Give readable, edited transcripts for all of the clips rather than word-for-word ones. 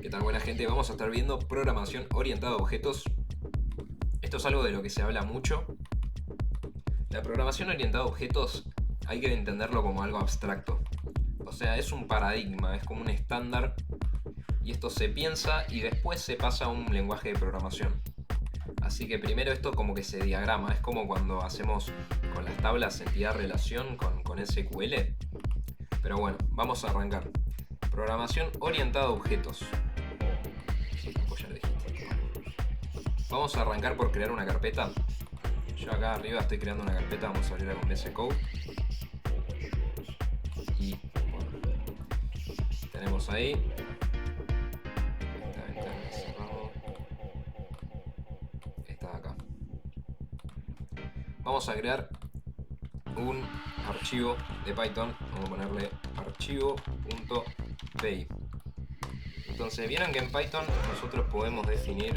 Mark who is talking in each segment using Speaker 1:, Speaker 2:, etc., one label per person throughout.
Speaker 1: ¿Qué tal, buena gente? Vamos a estar viendo programación orientada a objetos. Esto es algo de lo que se habla mucho. La programación orientada a objetos hay que entenderlo como algo abstracto. O sea, es un paradigma, es como un estándar y esto se piensa y después se pasa a un lenguaje de programación. Así que primero esto como que se diagrama, es como cuando hacemos con las tablas entidad-relación con SQL. Pero bueno, vamos a arrancar. Programación orientada a objetos. Sí, pues ya lo dijiste. Vamos a arrancar por crear una carpeta. Yo acá arriba estoy creando una carpeta, vamos a abrirla con VS Code. Y bueno, tenemos ahí. Esta ventana cerramos. Esta de acá. Vamos a crear un archivo de Python. Vamos a ponerle archivo.py. Entonces, vieron que en Python nosotros podemos definir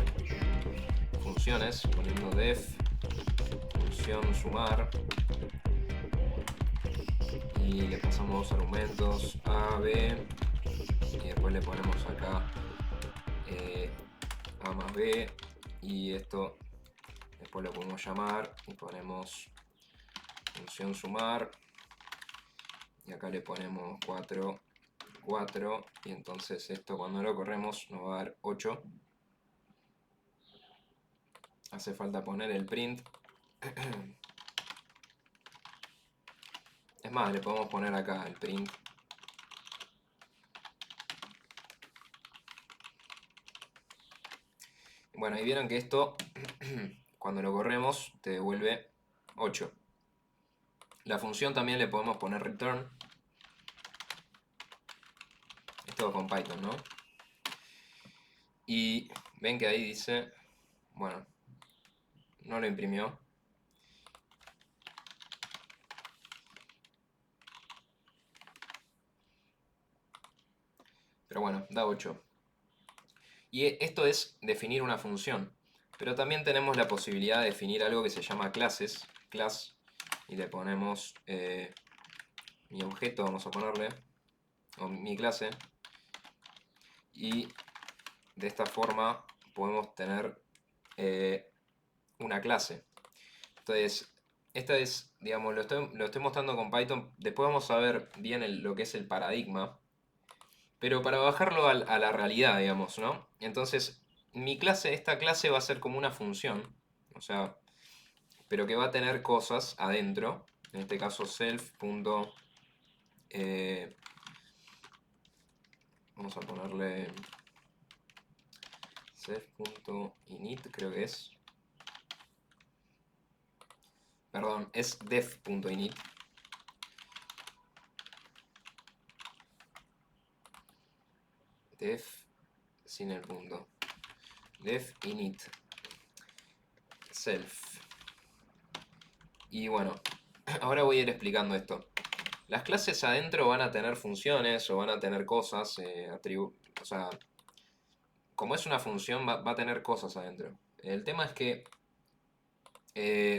Speaker 1: funciones poniendo def función sumar y le pasamos argumentos a, b y después le ponemos acá a más b y esto después lo podemos llamar y ponemos función sumar y acá le ponemos 4 y entonces esto cuando lo corremos nos va a dar 8. Hace falta poner el print. Es más, le podemos poner acá el print. Bueno, y vieron que esto cuando lo corremos te devuelve 8. La función también le podemos poner return. Esto con Python, ¿no? Y ven que ahí dice, bueno, no lo imprimió. Pero bueno, da 8. Y esto es definir una función. Pero también tenemos la posibilidad de definir algo que se llama clases. Class. Y le ponemos mi objeto, vamos a ponerle. O mi clase. Y de esta forma podemos tener una clase. Entonces, esta es, digamos, lo estoy mostrando con Python. Después vamos a ver bien lo que es el paradigma. Pero para bajarlo a la realidad, digamos, ¿no? Entonces, esta clase va a ser como una función. O sea, pero que va a tener cosas adentro. En este caso, self. Vamos a ponerle self.init, creo que es. Perdón, es def.init. Def sin el punto. Def init self. Y bueno, ahora voy a ir explicando esto. Las clases adentro van a tener funciones o van a tener cosas, o sea, como es una función va a tener cosas adentro. El tema es que,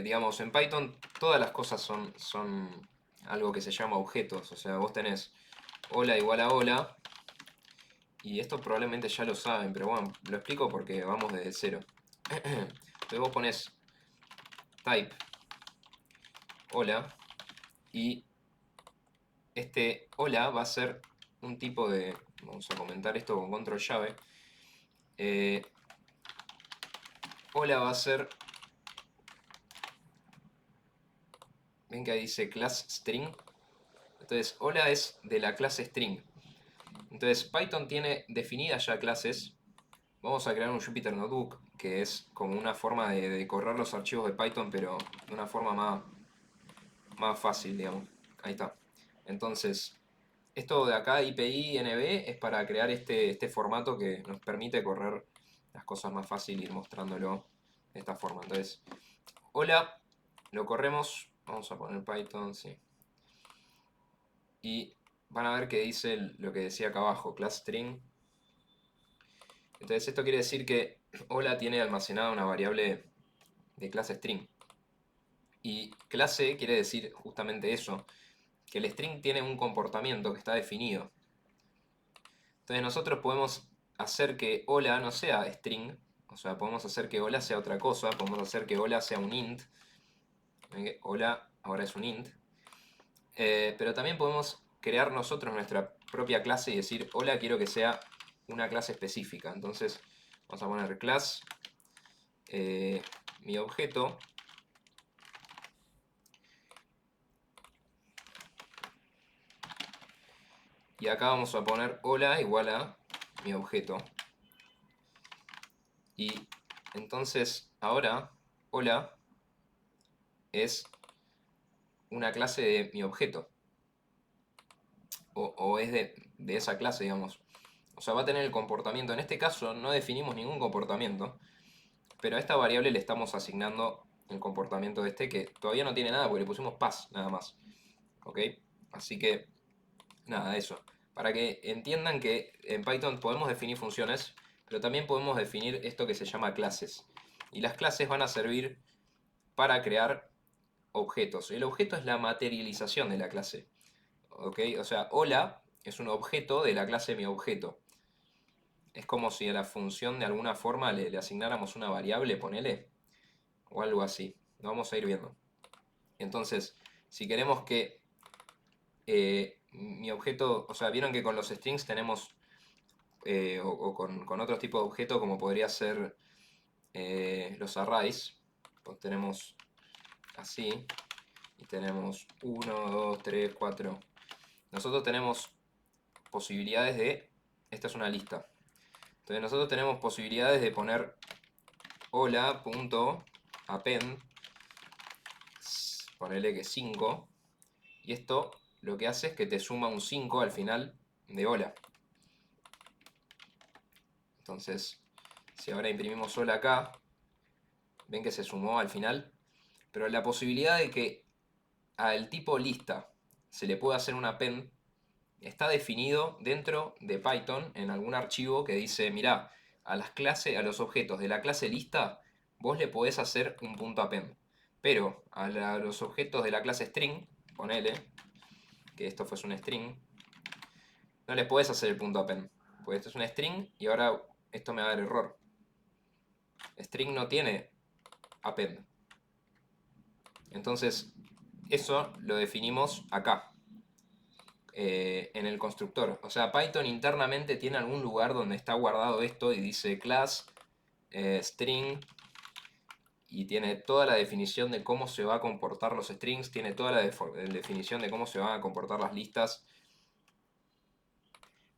Speaker 1: digamos, en Python todas las cosas son algo que se llama objetos. O sea, vos tenés hola igual a hola. Y esto probablemente ya lo saben, pero bueno, lo explico porque vamos desde cero. Entonces vos pones type hola y este hola va a ser un tipo de, vamos a comentar esto con control llave, hola va a ser, ven que ahí dice class string, entonces hola es de la clase string. Entonces Python tiene definidas ya clases. Vamos a crear un Jupyter Notebook que es como una forma de correr los archivos de Python, pero de una forma más fácil, digamos. Ahí está. Entonces, esto de acá, IPI, NB, es para crear este formato que nos permite correr las cosas más fácil, ir mostrándolo de esta forma. Entonces, hola, lo corremos, vamos a poner Python, sí. Y van a ver que dice lo que decía acá abajo, class string. Entonces esto quiere decir que hola tiene almacenada una variable de clase string. Y clase quiere decir justamente eso, que el string tiene un comportamiento que está definido. Entonces nosotros podemos hacer que hola no sea string, o sea, podemos hacer que hola sea otra cosa, podemos hacer que hola sea un int, hola ahora es un int, pero también podemos crear nosotros nuestra propia clase y decir, hola, quiero que sea una clase específica. Entonces vamos a poner class, mi objeto, y acá vamos a poner hola igual a mi objeto. Y entonces ahora hola es una clase de mi objeto. O es de esa clase, digamos. O sea, va a tener el comportamiento. En este caso no definimos ningún comportamiento, pero a esta variable le estamos asignando el comportamiento de este que todavía no tiene nada porque le pusimos pass nada más. ¿Ok? Así que, nada, eso. Para que entiendan que en Python podemos definir funciones, pero también podemos definir esto que se llama clases. Y las clases van a servir para crear objetos. El objeto es la materialización de la clase. ¿Ok? O sea, hola es un objeto de la clase mi objeto. Es como si a la función de alguna forma le asignáramos una variable, ponele, o algo así. Lo vamos a ir viendo. Entonces, si queremos que mi objeto, o sea, vieron que con los strings tenemos, o con otros tipos de objetos, como podría ser los arrays, pues tenemos así, y tenemos 1, 2, 3, 4. Nosotros tenemos posibilidades de, esta es una lista. Entonces nosotros tenemos posibilidades de poner hola.append, ponerle que 5, y esto lo que hace es que te suma un 5 al final de hola. Entonces, si ahora imprimimos hola acá, ven que se sumó al final, pero la posibilidad de que al tipo lista se le pueda hacer un append está definido dentro de Python en algún archivo que dice, mirá, a las clases, a los objetos de la clase lista, vos le podés hacer un punto append. Pero a los objetos de la clase string, ponele, que esto fuese un string, no les podés hacer el punto append. Porque esto es un string y ahora esto me va a dar error. String no tiene append. Entonces, eso lo definimos acá. En el constructor. O sea, Python internamente tiene algún lugar donde está guardado esto y dice class, string, y tiene toda la definición de cómo se va a comportar los strings, tiene toda la definición de cómo se van a comportar las listas.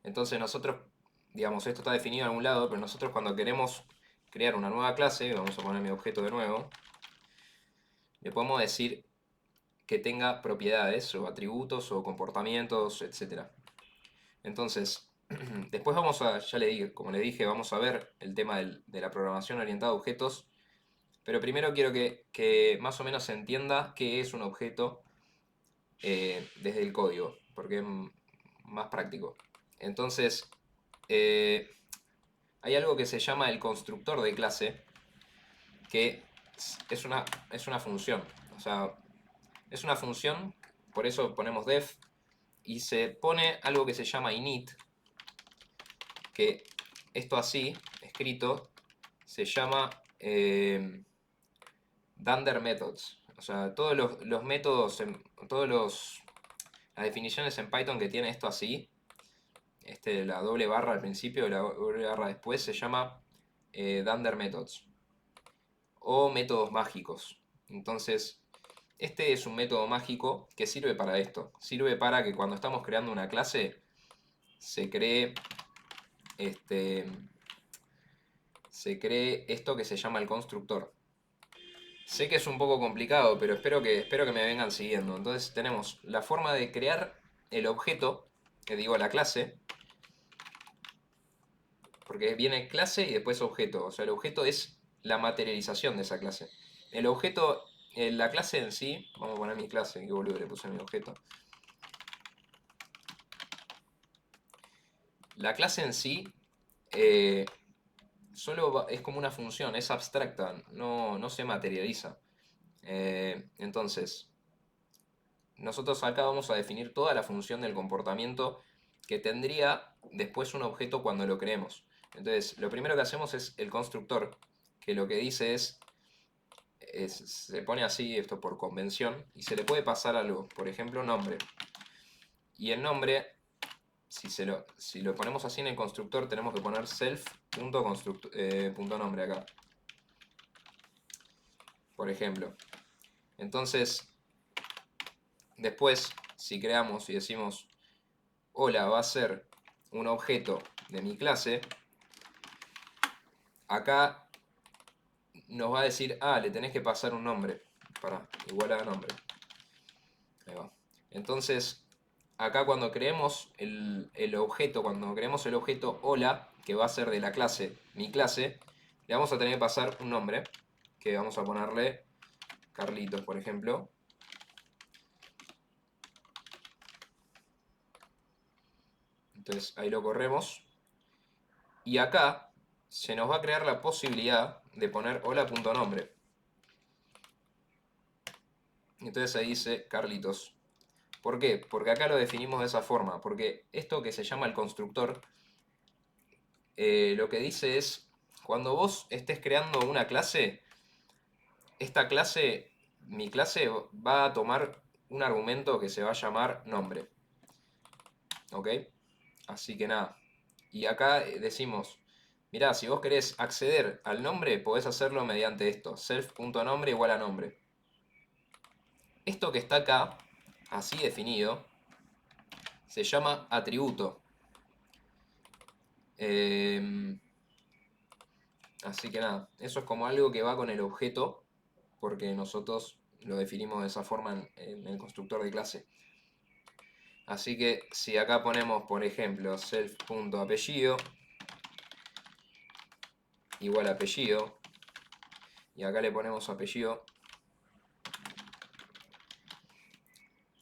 Speaker 1: Entonces nosotros, digamos, esto está definido en algún lado, pero nosotros cuando queremos crear una nueva clase, vamos a poner mi objeto de nuevo, le podemos decir que tenga propiedades o atributos o comportamientos, etc. Entonces, después vamos a, ya le dije, como le dije, vamos a ver el tema de la programación orientada a objetos, pero primero quiero que más o menos se entienda qué es un objeto desde el código, porque es más práctico. Entonces, hay algo que se llama el constructor de clase, que es una función. O sea, es una función, por eso ponemos def, y se pone algo que se llama init, que esto así, escrito, se llama dunder methods. O sea, todos los métodos, las definiciones en Python que tiene esto así, la doble barra al principio y la doble barra después, se llama dunder methods o métodos mágicos. Entonces, este es un método mágico que sirve para esto. Sirve para que cuando estamos creando una clase se cree esto que se llama el constructor. Sé que es un poco complicado, pero espero que me vengan siguiendo. Entonces tenemos la forma de crear el objeto, que digo la clase, porque viene clase y después objeto. O sea, el objeto es la materialización de esa clase. El objeto, la clase en sí, vamos a poner mi clase, que boludo le puse mi objeto. La clase en sí solo es como una función, es abstracta, no se materializa. Entonces, nosotros acá vamos a definir toda la función del comportamiento que tendría después un objeto cuando lo creemos. Entonces, lo primero que hacemos es el constructor, que lo que dice se pone así, esto por convención, y se le puede pasar algo, por ejemplo, nombre. Y el nombre, si lo ponemos así en el constructor, tenemos que poner self.nombre acá, por ejemplo. Entonces, después, si creamos y decimos, hola, va a ser un objeto de mi clase, acá nos va a decir, le tenés que pasar un nombre, igual a nombre. Ahí va. Entonces, acá cuando creemos el objeto, hola, que va a ser de la clase, mi clase, le vamos a tener que pasar un nombre, que vamos a ponerle Carlitos, por ejemplo. Entonces ahí lo corremos. Y acá se nos va a crear la posibilidad de poner hola.nombre. Entonces ahí dice Carlitos. ¿Por qué? Porque acá lo definimos de esa forma. Porque esto que se llama el constructor, lo que dice es, cuando vos estés creando una clase, esta clase, mi clase, va a tomar un argumento que se va a llamar nombre. ¿Ok? Así que nada. Y acá decimos, mirá, si vos querés acceder al nombre, podés hacerlo mediante esto. Self.nombre igual a nombre. Esto que está acá, así definido, se llama atributo. Así que nada, eso es como algo que va con el objeto, porque nosotros lo definimos de esa forma en el constructor de clase. Así que si acá ponemos, por ejemplo, self.apellido igual a apellido, y acá le ponemos apellido,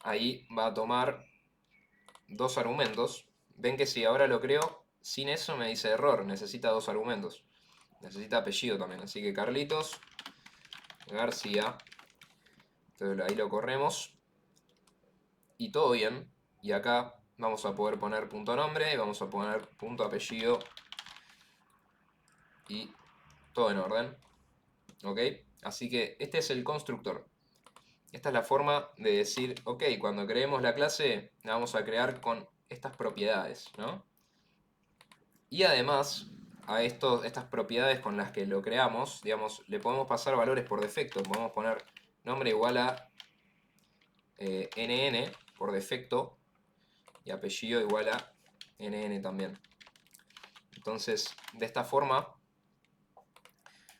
Speaker 1: ahí va a tomar dos argumentos. Ven que si ahora lo creo, sin eso me dice error, necesita dos argumentos. Necesita apellido también, así que Carlitos García. Entonces ahí lo corremos. Y todo bien. Y acá vamos a poder poner punto nombre, vamos a poner punto apellido. Y todo en orden. ¿Ok? Así que este es el constructor. Esta es la forma de decir, ok, cuando creemos la clase, la vamos a crear con estas propiedades, ¿no? Y además, a estas propiedades con las que lo creamos, digamos, le podemos pasar valores por defecto. Podemos poner nombre igual a nn por defecto y apellido igual a nn también. Entonces, de esta forma,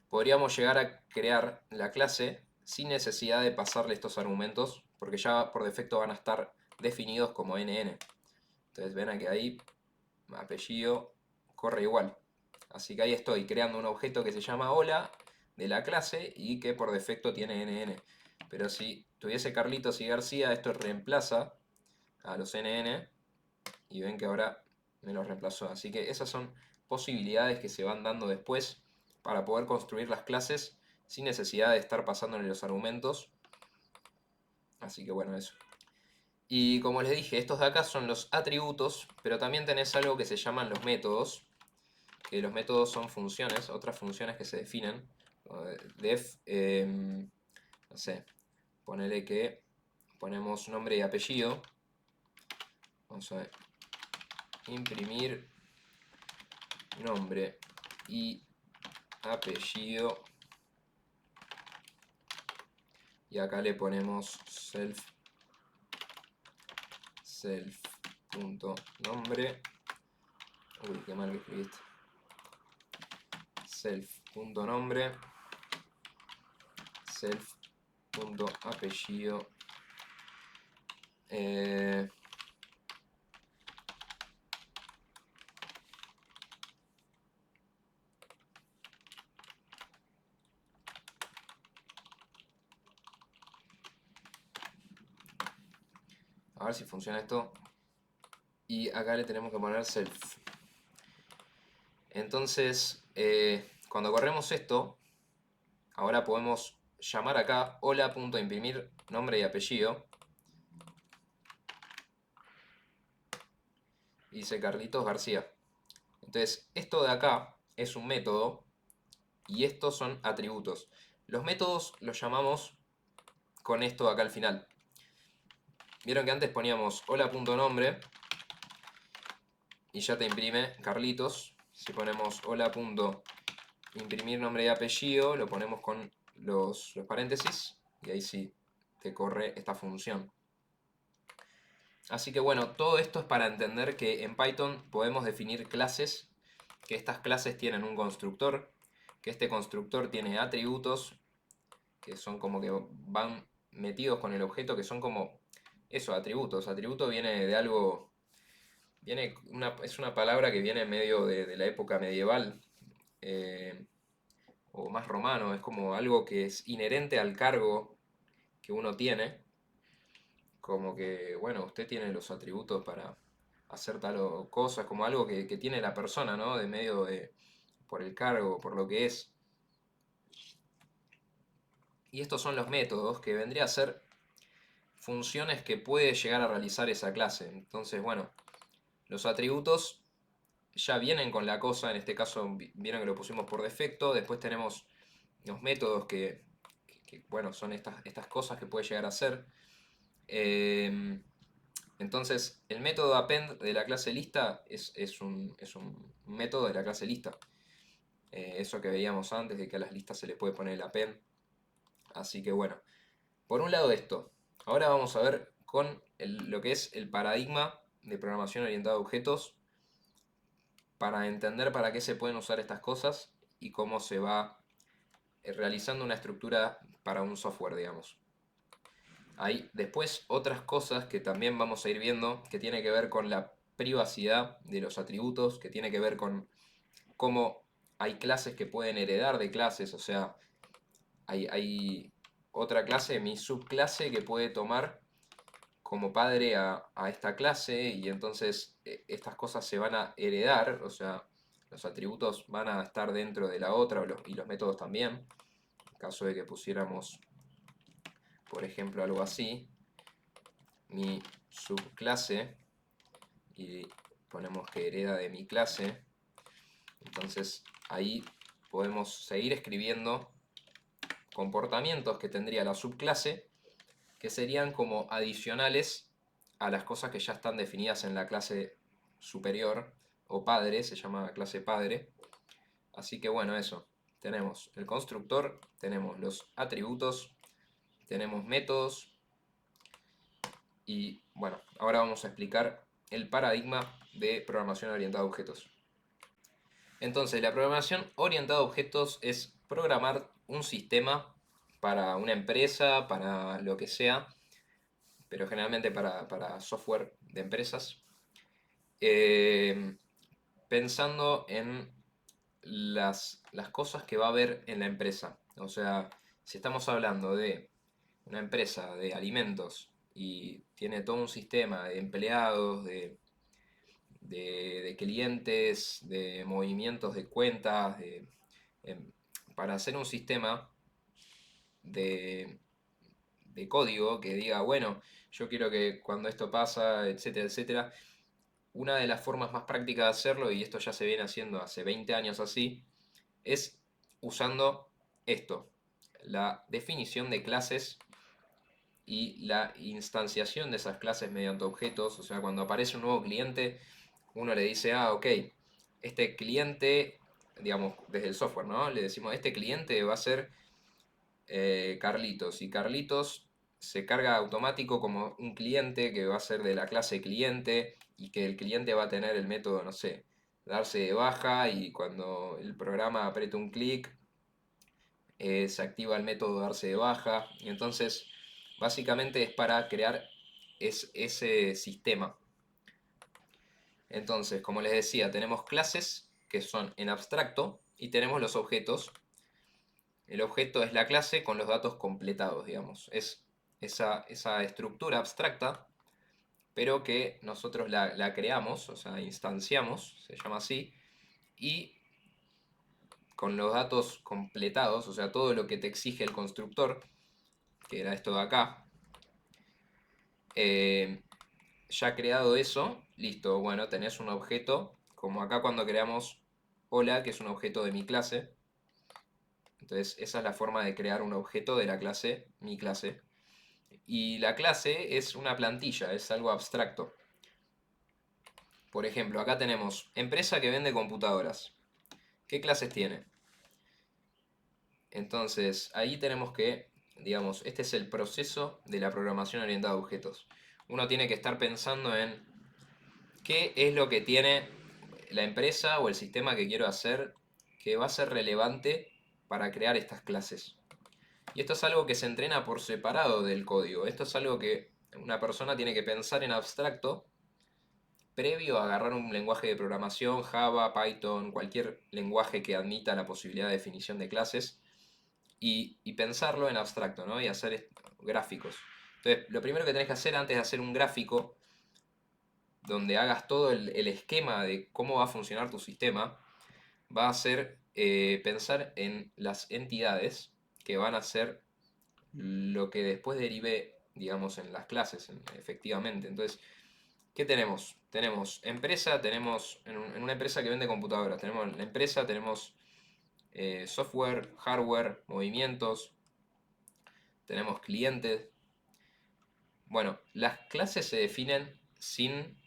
Speaker 1: podríamos llegar a crear la clase sin necesidad de pasarle estos argumentos, porque ya por defecto van a estar definidos como nn. Entonces ven que ahí apellido corre igual. Así que ahí estoy creando un objeto que se llama hola de la clase y que por defecto tiene nn. Pero si tuviese Carlitos y García, esto reemplaza a los nn y ven que ahora me los reemplazó. Así que esas son posibilidades que se van dando después para poder construir las clases sin necesidad de estar pasándole los argumentos. Así que bueno, eso. Y como les dije, estos de acá son los atributos, pero también tenés algo que se llaman los métodos, que los métodos son funciones, otras funciones que se definen. Def, no sé, ponele que ponemos nombre y apellido. Vamos a imprimir nombre y apellido. Y acá le ponemos self.nombre. Uy, qué mal que escribiste. Self.nombre. Self.apellido. A ver si funciona esto. Y acá le tenemos que poner self. Entonces, cuando corremos esto, ahora podemos llamar acá hola.imprimir nombre y apellido. Dice Carlitos García. Entonces, esto de acá es un método y estos son atributos. Los métodos los llamamos con esto de acá al final. Vieron que antes poníamos hola.nombre y ya te imprime Carlitos. Si ponemos hola.imprimir nombre y apellido, lo ponemos con los paréntesis y ahí sí te corre esta función. Así que bueno, todo esto es para entender que en Python podemos definir clases, que estas clases tienen un constructor, que este constructor tiene atributos, que son como que van metidos con el objeto, que son como eso, atributos. Atributo viene de algo, es una palabra que viene medio de la época medieval, eh, o más romano, es como algo que es inherente al cargo que uno tiene, como que, bueno, usted tiene los atributos para hacer tal o cosa, como algo que tiene la persona, ¿no? De medio de, por el cargo, por lo que es. Y estos son los métodos que vendría a ser funciones que puede llegar a realizar esa clase. Entonces, bueno, los atributos ya vienen con la cosa, en este caso vieron que lo pusimos por defecto, después tenemos los métodos bueno, son estas cosas que puede llegar a ser. Entonces, el método append de la clase lista es un método de la clase lista. Eso que veíamos antes de que a las listas se le puede poner el append. Así que bueno, por un lado esto. Ahora vamos a ver con lo que es el paradigma de programación orientada a objetos para entender para qué se pueden usar estas cosas y cómo se va realizando una estructura para un software, digamos. Hay después otras cosas que también vamos a ir viendo que tiene que ver con la privacidad de los atributos, que tiene que ver con cómo hay clases que pueden heredar de clases, o sea, hay otra clase, mi subclase, que puede tomar como padre a esta clase y entonces estas cosas se van a heredar, o sea, los atributos van a estar dentro de la otra y los métodos también. En caso de que pusiéramos, por ejemplo, algo así, mi subclase y ponemos que hereda de mi clase, entonces ahí podemos seguir escribiendo comportamientos que tendría la subclase que serían como adicionales a las cosas que ya están definidas en la clase superior o padre, se llama clase padre. Así que bueno, eso. Tenemos el constructor, tenemos los atributos, tenemos métodos y bueno, ahora vamos a explicar el paradigma de programación orientada a objetos. Entonces, la programación orientada a objetos es programar un sistema para una empresa, para lo que sea, pero generalmente para software de empresas, eh, pensando en las cosas que va a haber en la empresa. O sea, si estamos hablando de una empresa de alimentos y tiene todo un sistema de empleados, de clientes, de movimientos de cuentas, em, para hacer un sistema de, de código que diga, bueno, yo quiero que cuando esto pasa, etcétera, etcétera, una de las formas más prácticas de hacerlo, y esto ya se viene haciendo hace 20 años así, es usando esto, la definición de clases y la instanciación de esas clases mediante objetos. O sea, cuando aparece un nuevo cliente, uno le dice, ah, ok, este cliente, digamos, desde el software, ¿no? Le decimos, este cliente va a ser Carlitos, y Carlitos se carga automático como un cliente que va a ser de la clase cliente y que el cliente va a tener el método, no sé, darse de baja y cuando el programa aprieta un clic se activa el método darse de baja y entonces básicamente es para crear ese sistema. Entonces, como les decía, tenemos clases que son en abstracto y tenemos los objetos. El objeto es la clase con los datos completados, digamos. Es esa estructura abstracta, pero que nosotros la creamos, o sea, instanciamos, se llama así, y con los datos completados, o sea, todo lo que te exige el constructor, que era esto de acá, ya creado eso, listo, bueno, tenés un objeto como acá cuando creamos hola, que es un objeto de mi clase. Entonces esa es la forma de crear un objeto de la clase, mi clase. Y la clase es una plantilla, es algo abstracto. Por ejemplo, acá tenemos empresa que vende computadoras. ¿Qué clases tiene? Entonces, ahí tenemos que, digamos, este es el proceso de la programación orientada a objetos. Uno tiene que estar pensando en qué es lo que tiene la empresa o el sistema que quiero hacer que va a ser relevante para crear estas clases. Y esto es algo que se entrena por separado del código. Esto es algo que una persona tiene que pensar en abstracto previo a agarrar un lenguaje de programación, Java, Python, cualquier lenguaje que admita la posibilidad de definición de clases, y pensarlo en abstracto, ¿no? Y hacer gráficos. Entonces, lo primero que tenés que hacer antes de hacer un gráfico, donde hagas todo el esquema de cómo va a funcionar tu sistema, va a ser pensar en las entidades que van a ser lo que después derive, digamos, en las clases, efectivamente. Entonces, ¿qué tenemos? Tenemos empresa, tenemos en una empresa que vende computadoras, tenemos la empresa, tenemos software, hardware, movimientos, tenemos clientes. Bueno, las clases se definen sin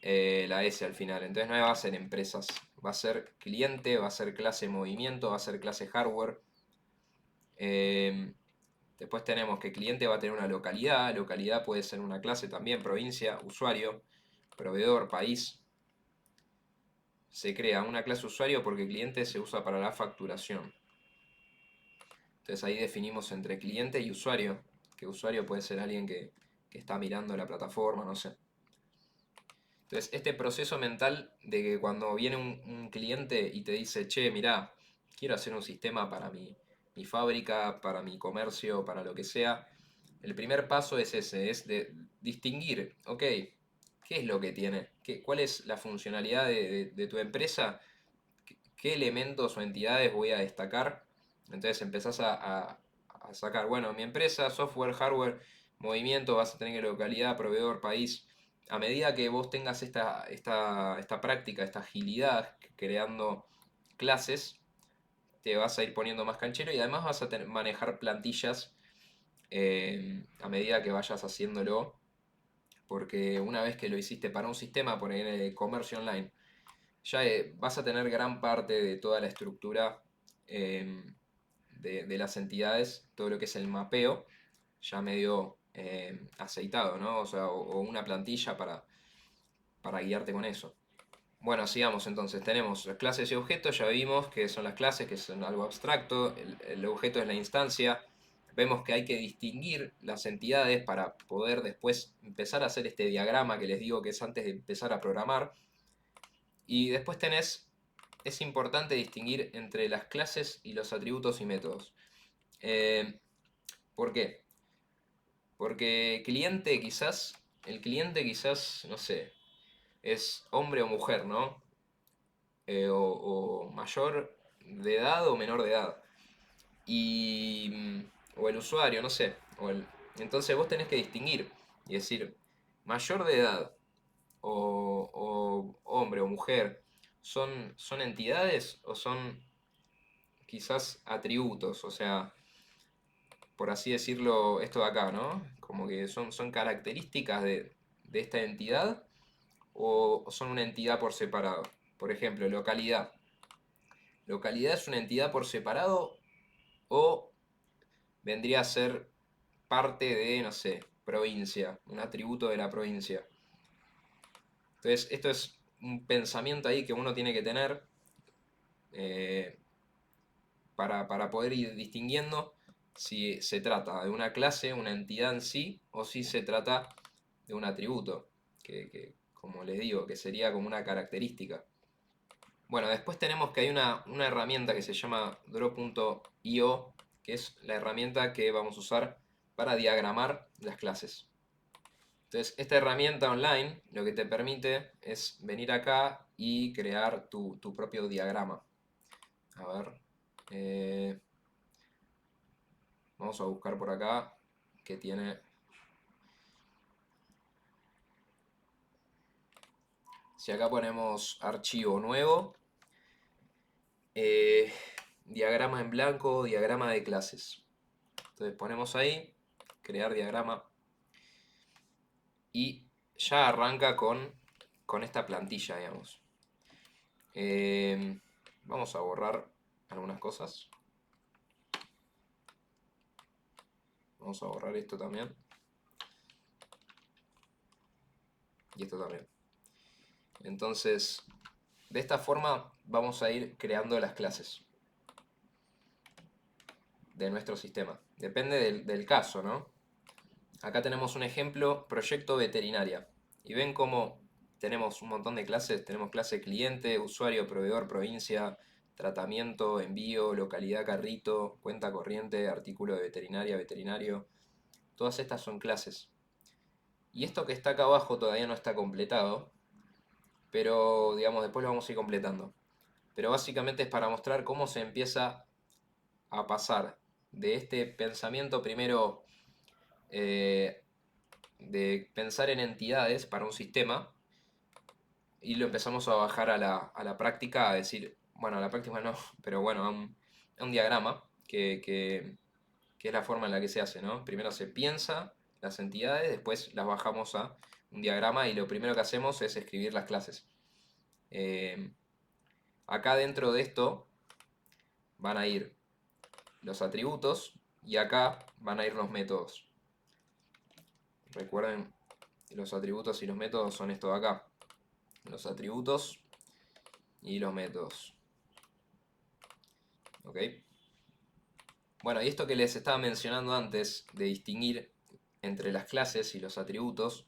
Speaker 1: la S al final, entonces no va a ser empresas, va a ser cliente, va a ser clase movimiento, va a ser clase hardware. Eh, Después tenemos que cliente va a tener una localidad, localidad puede ser una clase también, provincia, usuario, proveedor, país. Se crea una clase usuario porque cliente se usa para la facturación. Entonces ahí definimos entre cliente y usuario, que usuario puede ser alguien que está mirando la plataforma, no sé. Entonces este proceso mental de que cuando viene un cliente y te dice, che, mirá, quiero hacer un sistema para mi fábrica, para mi comercio, para lo que sea, el primer paso es ese, es de distinguir, ok, ¿qué es lo que tiene? ¿Cuál es la funcionalidad de tu empresa? ¿Qué elementos o entidades voy a destacar? Entonces empezás a sacar, bueno, mi empresa, software, hardware, movimiento, vas a tener localidad, proveedor, país. A medida que vos tengas esta práctica, esta agilidad creando clases, te vas a ir poniendo más canchero y además vas a manejar plantillas a medida que vayas haciéndolo, porque una vez que lo hiciste para un sistema, por ejemplo, de comercio online, ya vas a tener gran parte de toda la estructura eh, de las entidades, todo lo que es el mapeo, ya medio aceitado, ¿no? O sea, o una plantilla para guiarte con eso. Bueno, sigamos entonces. Tenemos las clases y objetos, ya vimos que son las clases, que son algo abstracto, el objeto es la instancia. Vemos que hay que distinguir las entidades para poder después empezar a hacer este diagrama que les digo que es antes de empezar a programar. Y después es importante distinguir entre las clases y los atributos y métodos. Eh, ¿Por qué? Porque el cliente quizás, no sé, es hombre o mujer, ¿no? O mayor de edad o menor de edad. O el usuario, no sé. Entonces vos tenés que distinguir y decir, mayor de edad o hombre o mujer, ¿son entidades o son quizás atributos? O sea, por así decirlo, esto de acá, ¿no? Como que son características de esta entidad o son una entidad por separado. Por ejemplo, localidad. ¿Localidad es una entidad por separado o vendría a ser parte de, no sé, provincia, un atributo de la provincia? Entonces, esto es un pensamiento ahí que uno tiene que tener eh, para poder ir distinguiendo si se trata de una clase, una entidad en sí, o si se trata de un atributo, como les digo, que sería como una característica. Bueno, después tenemos que hay una herramienta que se llama draw.io, que es la herramienta que vamos a usar para diagramar las clases. Entonces, esta herramienta online lo que te permite es venir acá y crear tu propio diagrama. A ver, vamos a buscar por acá que Si acá ponemos archivo nuevo, diagrama en blanco, diagrama de clases. Entonces ponemos ahí, crear diagrama, y ya arranca con esta plantilla, digamos. Vamos a borrar algunas cosas. Vamos a borrar esto también. Y esto también. Entonces, de esta forma vamos a ir creando las clases de nuestro sistema. Depende del caso, ¿no? Acá tenemos un ejemplo, proyecto veterinaria. Y ven cómo tenemos un montón de clases. Tenemos clase cliente, usuario, proveedor, provincia, tratamiento, envío, localidad, carrito, cuenta corriente, artículo de veterinaria, veterinario. Todas estas son clases. Y esto que está acá abajo todavía no está completado, pero digamos después lo vamos a ir completando. Pero básicamente es para mostrar cómo se empieza a pasar de este pensamiento primero de pensar en entidades para un sistema y lo empezamos a bajar a la práctica, a decir, bueno, a la práctica no, pero bueno, a un diagrama que es la forma en la que se hace, ¿no? Primero se piensa las entidades, después las bajamos a un diagrama y lo primero que hacemos es escribir las clases. Acá dentro de esto van a ir los atributos y acá van a ir los métodos. Recuerden, los atributos y los métodos son esto de acá. Los atributos y los métodos. ¿Ok? Bueno, y esto que les estaba mencionando antes, de distinguir entre las clases y los atributos,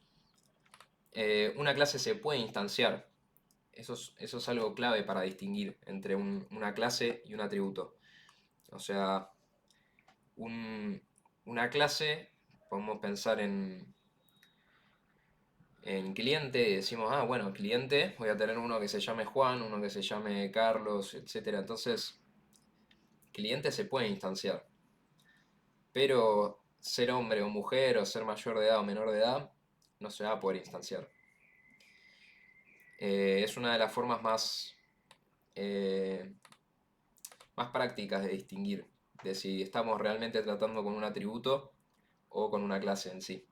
Speaker 1: una clase se puede instanciar. Eso es algo clave para distinguir entre una clase y un atributo. O sea, una clase, podemos pensar en cliente y decimos, ah, bueno, cliente, voy a tener uno que se llame Juan, uno que se llame Carlos, etc. Entonces, cliente se puede instanciar. Pero ser hombre o mujer, o ser mayor de edad o menor de edad, no se va a poder instanciar. Es una de las formas eh, más prácticas de distinguir de si estamos realmente tratando con un atributo o con una clase en sí.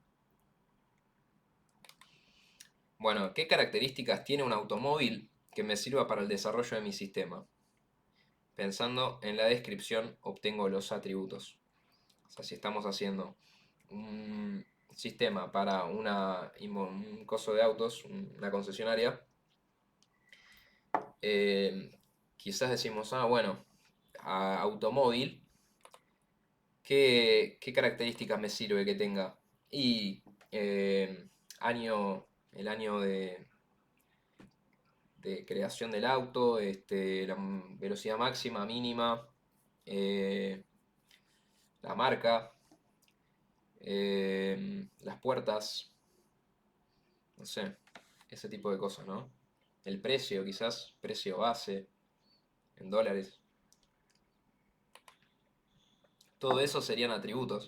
Speaker 1: Bueno, ¿qué características tiene un automóvil que me sirva para el desarrollo de mi sistema? Pensando en la descripción, obtengo los atributos. O sea, si estamos haciendo un sistema para un coso de autos, una concesionaria, quizás decimos, ah, bueno, automóvil, ¿qué características me sirve que tenga? Y eh, el año de creación del auto, la velocidad máxima, mínima, eh, la marca, las puertas, no sé, ese tipo de cosas, ¿no? El precio, quizás, precio base, en dólares. Todo eso serían atributos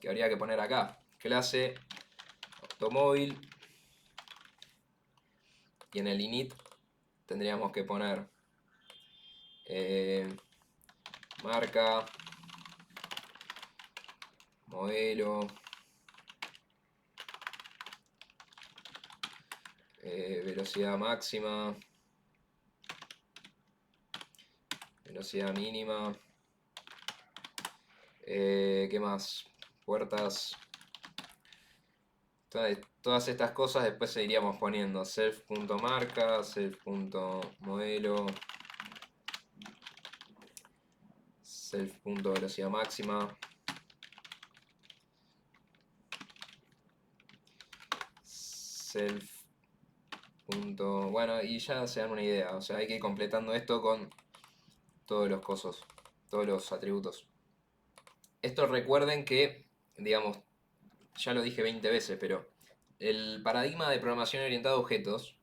Speaker 1: que habría que poner acá. Clase, automóvil, y en el init tendríamos que poner marca, modelo, velocidad máxima, velocidad mínima, ¿qué más? Puertas. Todas estas cosas después seguiríamos poniendo self.marca, self.modelo, self.velocidad máxima, self. Bueno, y ya se dan una idea, o sea, hay que ir completando esto con todos los cosos, todos los atributos. Esto recuerden que, digamos, ya lo dije 20 veces, pero el paradigma de programación orientada a objetos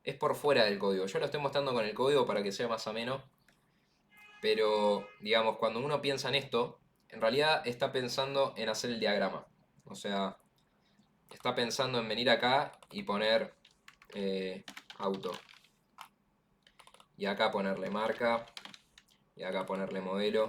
Speaker 1: es por fuera del código. Yo lo estoy mostrando con el código para que sea más ameno, pero, digamos, cuando uno piensa en esto, en realidad está pensando en hacer el diagrama. O sea, está pensando en venir acá y poner auto. Y acá ponerle marca, y acá ponerle modelo.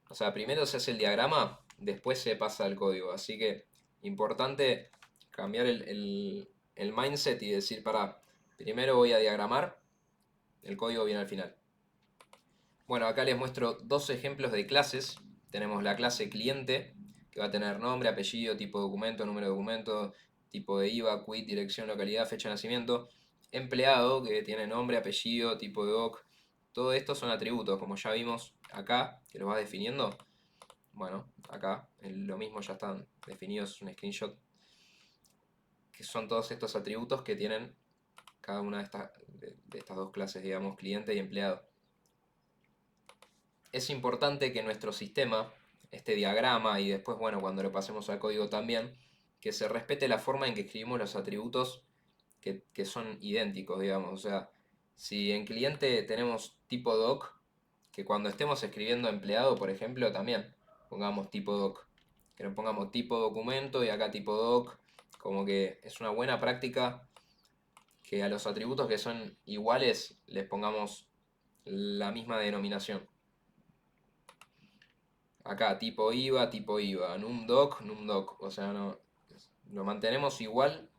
Speaker 1: O sea, primero se hace el diagrama, después se pasa al código. Así que importante cambiar el mindset y decir, para, primero voy a diagramar, el código viene al final. Bueno, acá les muestro dos ejemplos de clases. Tenemos la clase cliente, que va a tener nombre, apellido, tipo de documento, número de documento, tipo de IVA, quit, dirección, localidad, fecha de nacimiento. Empleado, que tiene nombre, apellido, tipo de doc. Todo esto son atributos, como ya vimos acá, que los va definiendo. Bueno, acá lo mismo ya están definidos, es un screenshot, que son todos estos atributos que tienen cada una de estas dos clases, digamos, cliente y empleado. Es importante que nuestro sistema, este diagrama y después, bueno, cuando lo pasemos al código también, que se respete la forma en que escribimos los atributos que son idénticos, digamos. O sea, si en cliente tenemos tipo doc, que cuando estemos escribiendo empleado, por ejemplo, también pongamos tipo doc. Que no pongamos tipo documento y acá tipo doc. Como que es una buena práctica que a los atributos que son iguales les pongamos la misma denominación. Acá tipo IVA, tipo IVA, numdoc, numdoc. O sea, no, lo mantenemos igual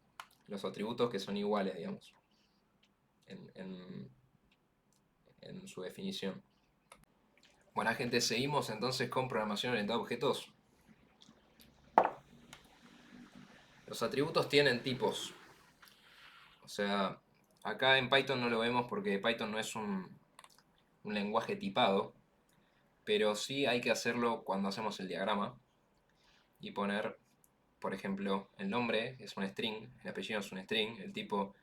Speaker 1: los atributos que son iguales, digamos, en, en- en su definición. Bueno, gente, seguimos entonces con programación orientada a objetos. Los atributos tienen tipos. O sea, acá en Python no lo vemos porque Python no es un lenguaje tipado, pero sí hay que hacerlo cuando hacemos el diagrama y poner, por ejemplo, el nombre es un string, el apellido es un string, el tipo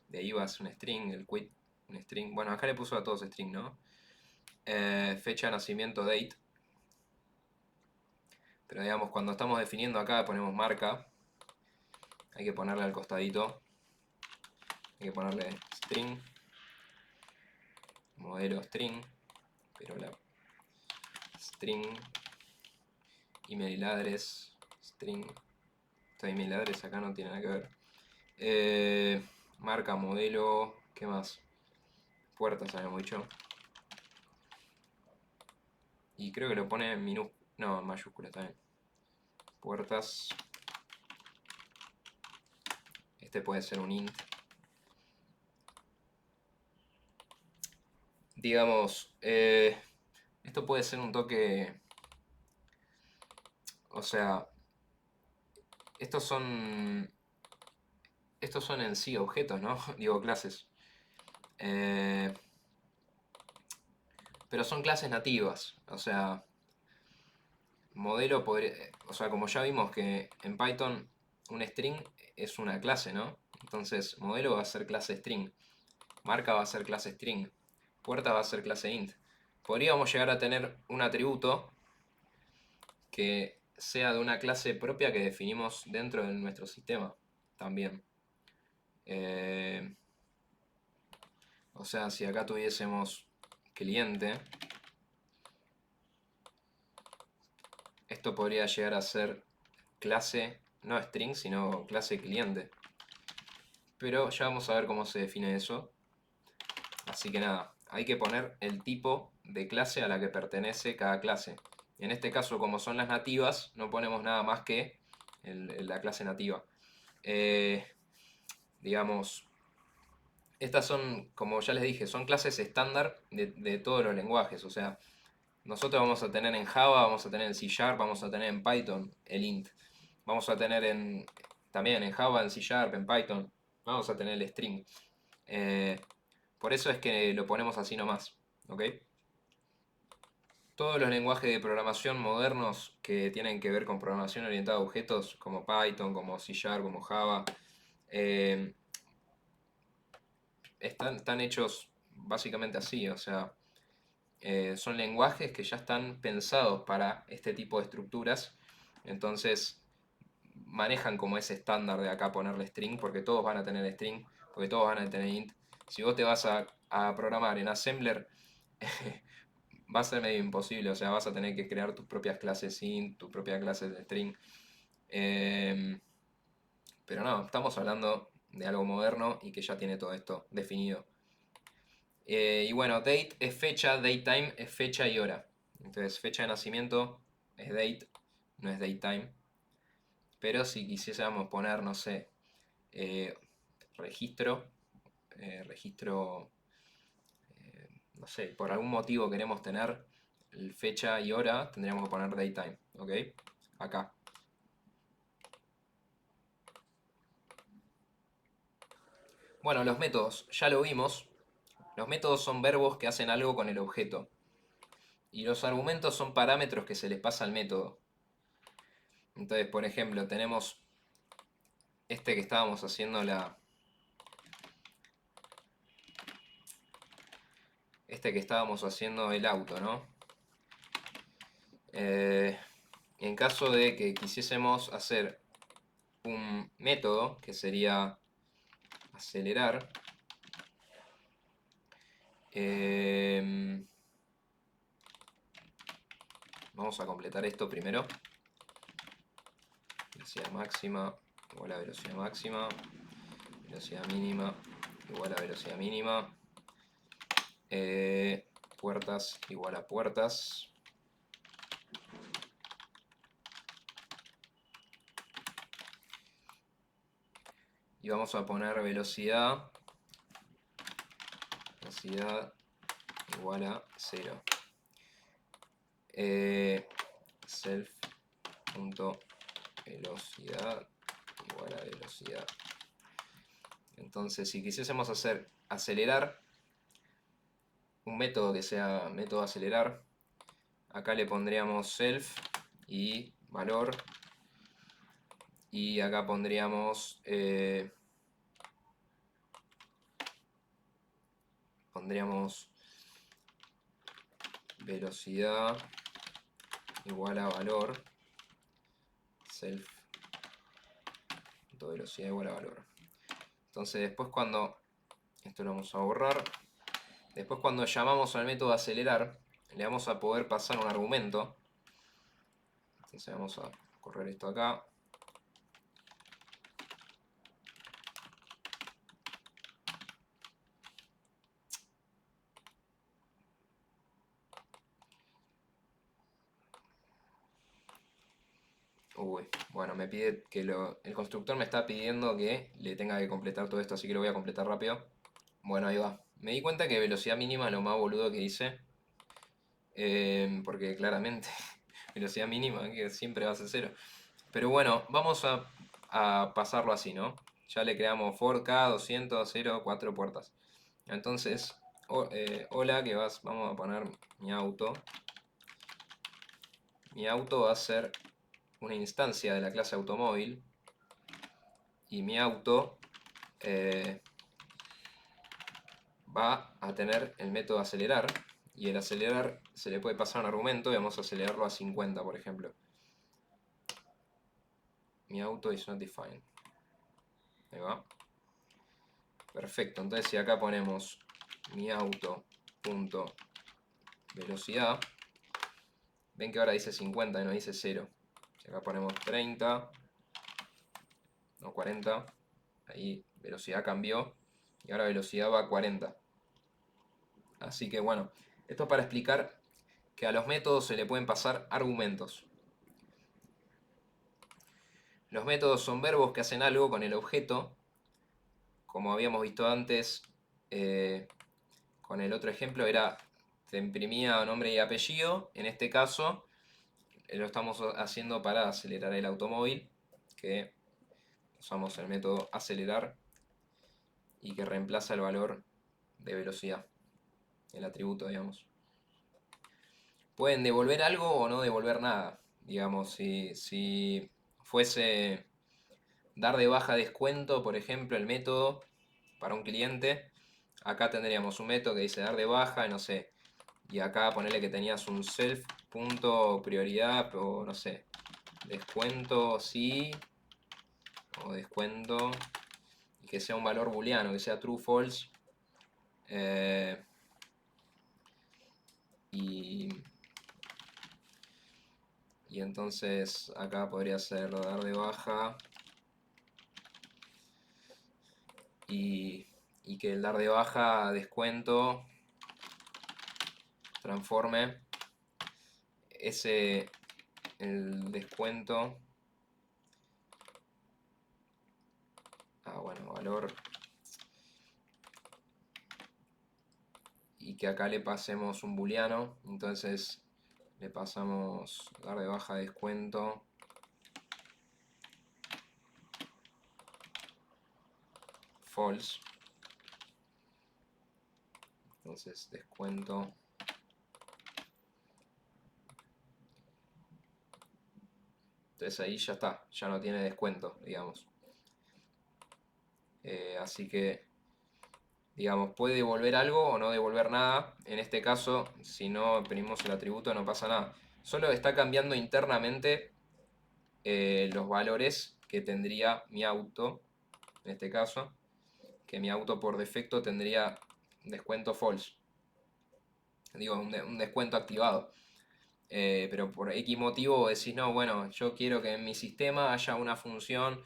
Speaker 1: de IVA es un string, el quit un string. Bueno, acá le puso a todos string, ¿no? Fecha de nacimiento, date. Pero digamos, cuando estamos definiendo acá ponemos marca. Hay que ponerle al costadito. Hay que ponerle string. Modelo string. Pero la string. Email address. String. Esta email address acá no tiene nada que ver. Marca, modelo. ¿Qué más? Puertas habíamos dicho. Y creo que lo pone en minúscula. No, en mayúscula también. Puertas. Este puede ser un int. Digamos, esto puede ser un toque. O sea, estos son. Estos son en sí objetos, ¿no? Digo, clases. Eh, pero son clases nativas. O sea, modelo podría. O sea, como ya vimos que en Python un string es una clase, ¿no? Entonces, modelo va a ser clase string. Marca va a ser clase string. Puerta va a ser clase int. Podríamos llegar a tener un atributo que sea de una clase propia que definimos dentro de nuestro sistema también. O sea, si acá tuviésemos cliente, esto podría llegar a ser clase, no string, sino clase cliente. Pero ya vamos a ver cómo se define eso. Así que nada, hay que poner el tipo de clase a la que pertenece cada clase. En este caso, como son las nativas, no ponemos nada más que la clase nativa. Digamos, estas son, como ya les dije, son clases estándar de todos los lenguajes. O sea, nosotros vamos a tener en Java, vamos a tener en C Sharp, vamos a tener en Python el int. Vamos a tener también en Java, en C Sharp, en Python, vamos a tener el string. Por eso es que lo ponemos así nomás. ¿Ok? Todos los lenguajes de programación modernos que tienen que ver con programación orientada a objetos, como Python, como C Sharp, como Java, eh, están hechos básicamente así. O sea, son lenguajes que ya están pensados para este tipo de estructuras. Entonces manejan como ese estándar de acá ponerle string, porque todos van a tener string, porque todos van a tener int. Si vos te vas a programar en Assembler, va a ser medio imposible. O sea, vas a tener que crear tus propias clases int, tus propias clases de string. Pero no, estamos hablando de algo moderno y que ya tiene todo esto definido. Y bueno, date es fecha, datetime es fecha y hora. Entonces fecha de nacimiento es date, no es datetime. Pero si quisiésemos poner, no sé, registro, registro, no sé, por algún motivo queremos tener fecha y hora, tendríamos que poner datetime, ¿ok? Acá. Bueno, los métodos, ya lo vimos. Los métodos son verbos que hacen algo con el objeto. Y los argumentos son parámetros que se les pasa al método. Entonces, por ejemplo, tenemos este que estábamos haciendo el auto, ¿no? En caso de que quisiésemos hacer un método que sería acelerar, vamos a completar esto primero. Velocidad máxima igual a velocidad máxima, velocidad mínima igual a velocidad mínima, puertas igual a puertas. Y vamos a poner velocidad igual a 0. Self.velocidad igual a velocidad. Entonces, si quisiésemos hacer acelerar, un método que sea método acelerar, acá le pondríamos self y valor. Y acá pondríamos velocidad igual a valor, self velocidad igual a valor. Entonces después cuando, esto lo vamos a borrar, después cuando llamamos al método acelerar, le vamos a poder pasar un argumento. Entonces vamos a correr esto acá. Uy, bueno, me pide que el constructor me está pidiendo que le tenga que completar todo esto, así que lo voy a completar rápido. Bueno, ahí va. Me di cuenta que velocidad mínima es lo más boludo que hice. Porque claramente velocidad mínima que siempre va a ser 0. Pero bueno, vamos a pasarlo así, ¿no? Ya le creamos for K 200 0 4 puertas. Entonces, hola, vamos a poner mi auto. Mi auto va a ser una instancia de la clase automóvil. Y mi auto va a tener el método acelerar. Y el acelerar se le puede pasar un argumento y vamos a acelerarlo a 50, por ejemplo. Mi auto is not defined. Ahí va. Perfecto, entonces si acá ponemos mi auto punto velocidad, ven que ahora dice 50 y no dice 0. Si acá ponemos 30 o 40, ahí velocidad cambió y ahora velocidad va a 40. Así que bueno, esto es para explicar que a los métodos se le pueden pasar argumentos. Los métodos son verbos que hacen algo con el objeto, como habíamos visto antes con el otro ejemplo, te imprimía nombre y apellido. En este caso lo estamos haciendo para acelerar el automóvil, que usamos el método acelerar y que reemplaza el valor de velocidad, el atributo, digamos. Pueden devolver algo o no devolver nada. Digamos, si fuese dar de baja descuento, por ejemplo, el método para un cliente, acá tendríamos un método que dice dar de baja, no sé, y acá ponerle que tenías un self punto prioridad o no sé, descuento sí o descuento y que sea un valor booleano, que sea true false y entonces acá podría ser dar de baja y que el dar de baja descuento transforme el descuento bueno, valor, y que acá le pasemos un booleano. Entonces le pasamos dar de baja descuento false. Entonces descuento entonces ahí ya está, ya no tiene descuento, digamos. Así que, digamos, puede devolver algo o no devolver nada. En este caso, si no imprimimos el atributo, no pasa nada. Solo está cambiando internamente los valores que tendría mi auto, en este caso, que mi auto por defecto tendría descuento false. Digo, un descuento activado. Pero por X motivo decís, no, bueno, yo quiero que en mi sistema haya una función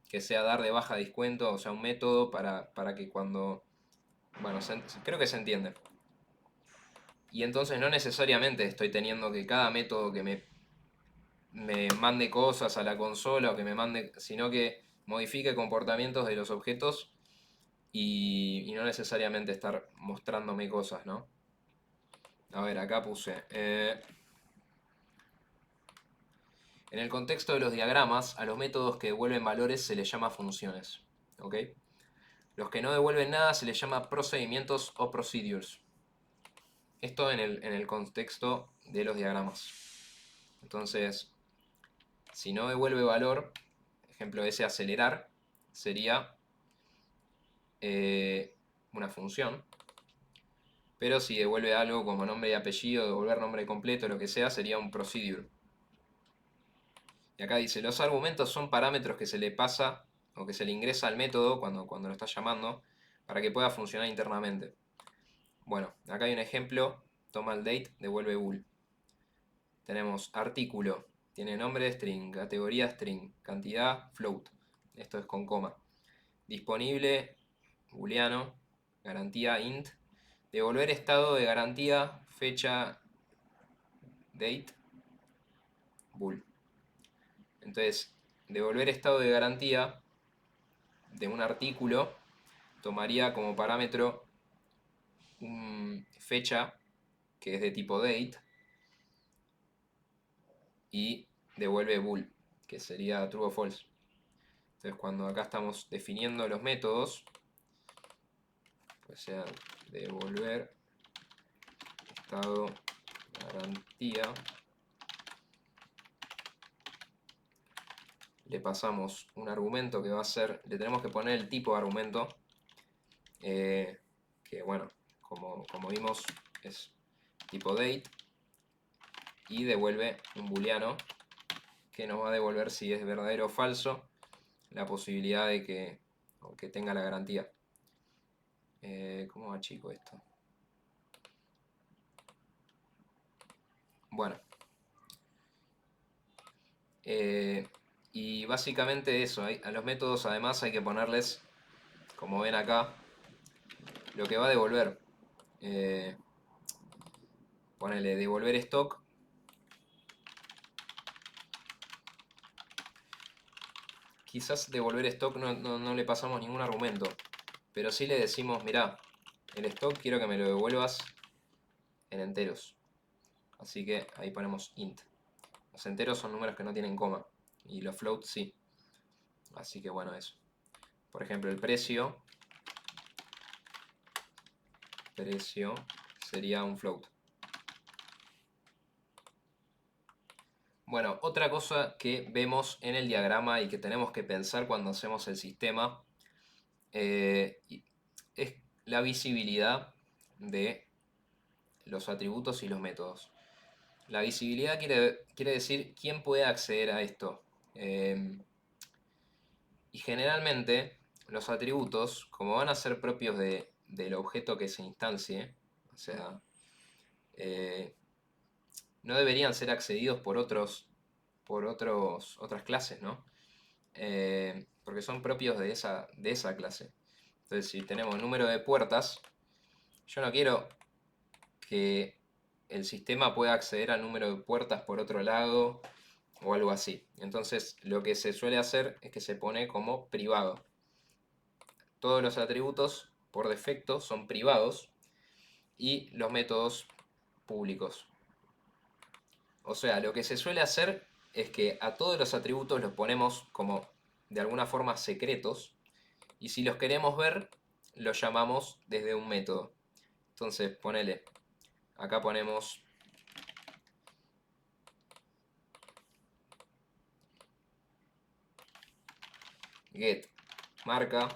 Speaker 1: que sea dar de baja descuento, o sea, un método para que cuando... Bueno, creo que se entiende. Y entonces no necesariamente estoy teniendo que cada método que me mande cosas a la consola o que me mande, sino que modifique comportamientos de los objetos y no necesariamente estar mostrándome cosas, ¿no? A ver, acá puse... en el contexto de los diagramas, a los métodos que devuelven valores se les llama funciones. ¿Ok? Los que no devuelven nada se les llama procedimientos o procedures. Esto en el contexto de los diagramas. Entonces, si no devuelve valor, ejemplo ese acelerar, sería una función. Pero si devuelve algo como nombre y apellido, devolver nombre completo, lo que sea, sería un procedure. Y acá dice, los argumentos son parámetros que se le pasa o que se le ingresa al método cuando lo está llamando para que pueda funcionar internamente. Bueno, acá hay un ejemplo, toma el date, devuelve bool. Tenemos artículo, tiene nombre string, categoría string, cantidad float, esto es con coma. Disponible, booleano, garantía int, devolver estado de garantía, fecha, date, bool. Entonces, devolver estado de garantía de un artículo tomaría como parámetro fecha que es de tipo date y devuelve bool, que sería true o false. Entonces cuando acá estamos definiendo los métodos, pues sea devolver estado garantía, le pasamos un argumento que va a ser, le tenemos que poner el tipo de argumento, que bueno, como vimos es tipo date, y devuelve un booleano que nos va a devolver si es verdadero o falso la posibilidad de que tenga la garantía. ¿Cómo va, chico, esto? Bueno. Y básicamente eso, a los métodos además hay que ponerles, como ven acá, lo que va a devolver. Ponele devolver stock. Quizás devolver stock no le pasamos ningún argumento, pero sí le decimos, mirá, el stock quiero que me lo devuelvas en enteros. Así que ahí ponemos int. Los enteros son números que no tienen coma, y los float sí. Así que bueno, eso. Por ejemplo, el precio sería un float. Bueno, otra cosa que vemos en el diagrama y que tenemos que pensar cuando hacemos el sistema es la visibilidad de los atributos y los métodos. La visibilidad quiere decir quién puede acceder a esto. Y generalmente los atributos, como van a ser propios del objeto que se instancie, o sea, no deberían ser accedidos por otras clases, ¿no? Porque son propios de esa clase. Entonces, si tenemos número de puertas, yo no quiero que el sistema pueda acceder al número de puertas por otro lado o algo así. Entonces, lo que se suele hacer es que se pone como privado. Todos los atributos por defecto son privados y los métodos públicos. O sea, lo que se suele hacer es que a todos los atributos los ponemos como de alguna forma secretos y si los queremos ver, los llamamos desde un método. Entonces, ponele, acá ponemos get marca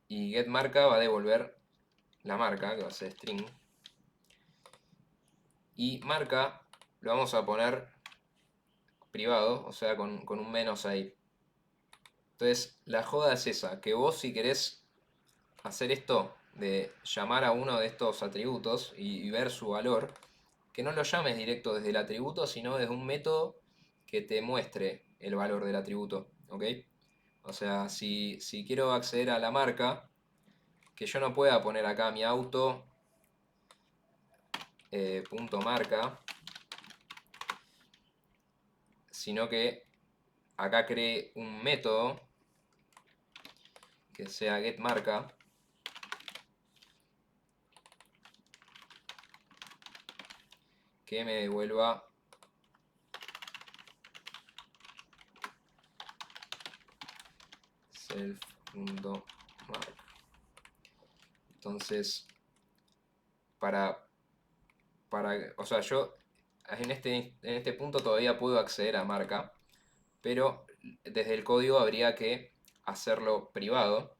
Speaker 1: y get marca va a devolver la marca, que va a ser string, y marca lo vamos a poner privado, o sea, con un menos ahí. Entonces, la joda es esa, que vos si querés hacer esto de llamar a uno de estos atributos y ver su valor, que no lo llames directo desde el atributo, sino desde un método que te muestre el valor del atributo, ¿ok? O sea, si quiero acceder a la marca, que yo no pueda poner acá mi auto punto marca, sino que acá cree un método que sea getMarca que me devuelva self.marca. Entonces, o sea, yo en este punto todavía puedo acceder a marca, pero desde el código habría que hacerlo privado,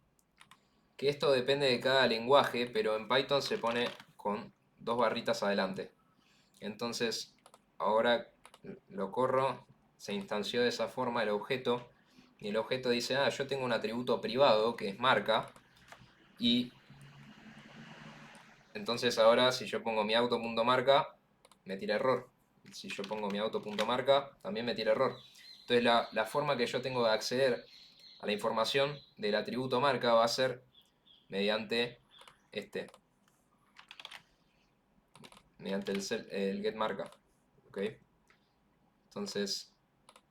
Speaker 1: que esto depende de cada lenguaje, pero en Python se pone con 2 barritas adelante. Entonces, ahora lo corro, se instanció de esa forma el objeto, y el objeto dice, yo tengo un atributo privado que es marca, y entonces ahora si yo pongo mi auto.marca, me tira error. Si yo pongo mi auto.marca, también me tira error. Entonces la forma que yo tengo de acceder a la información del atributo marca va a ser mediante mediante el getMarca. ¿Ok? Entonces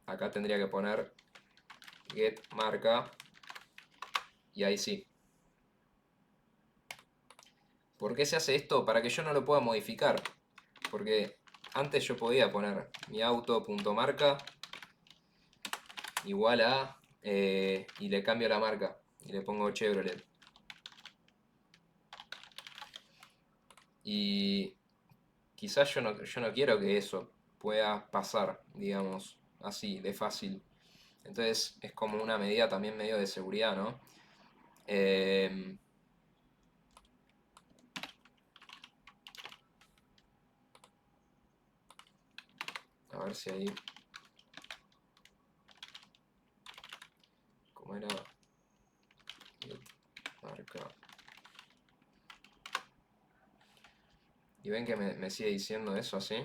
Speaker 1: acá tendría que poner getMarca y ahí sí. ¿Por qué se hace esto? Para que yo no lo pueda modificar. Porque antes yo podía poner mi auto.marca igual a y le cambio la marca y le pongo Chevrolet. Y quizás yo no quiero que eso pueda pasar, digamos, así, de fácil. Entonces es como una medida también medio de seguridad, ¿no? A ver si ahí... ¿Cómo era? Marca. Y ven que me sigue diciendo eso así.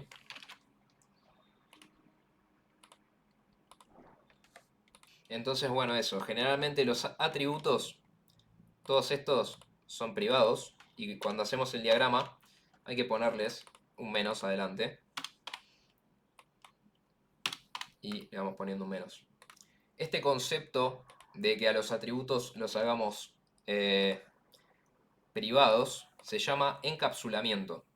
Speaker 1: Entonces, bueno, eso. Generalmente los atributos, todos estos son privados. Y cuando hacemos el diagrama, hay que ponerles un menos adelante. Y le vamos poniendo un menos. Este concepto de que a los atributos los hagamos privados se llama encapsulamiento.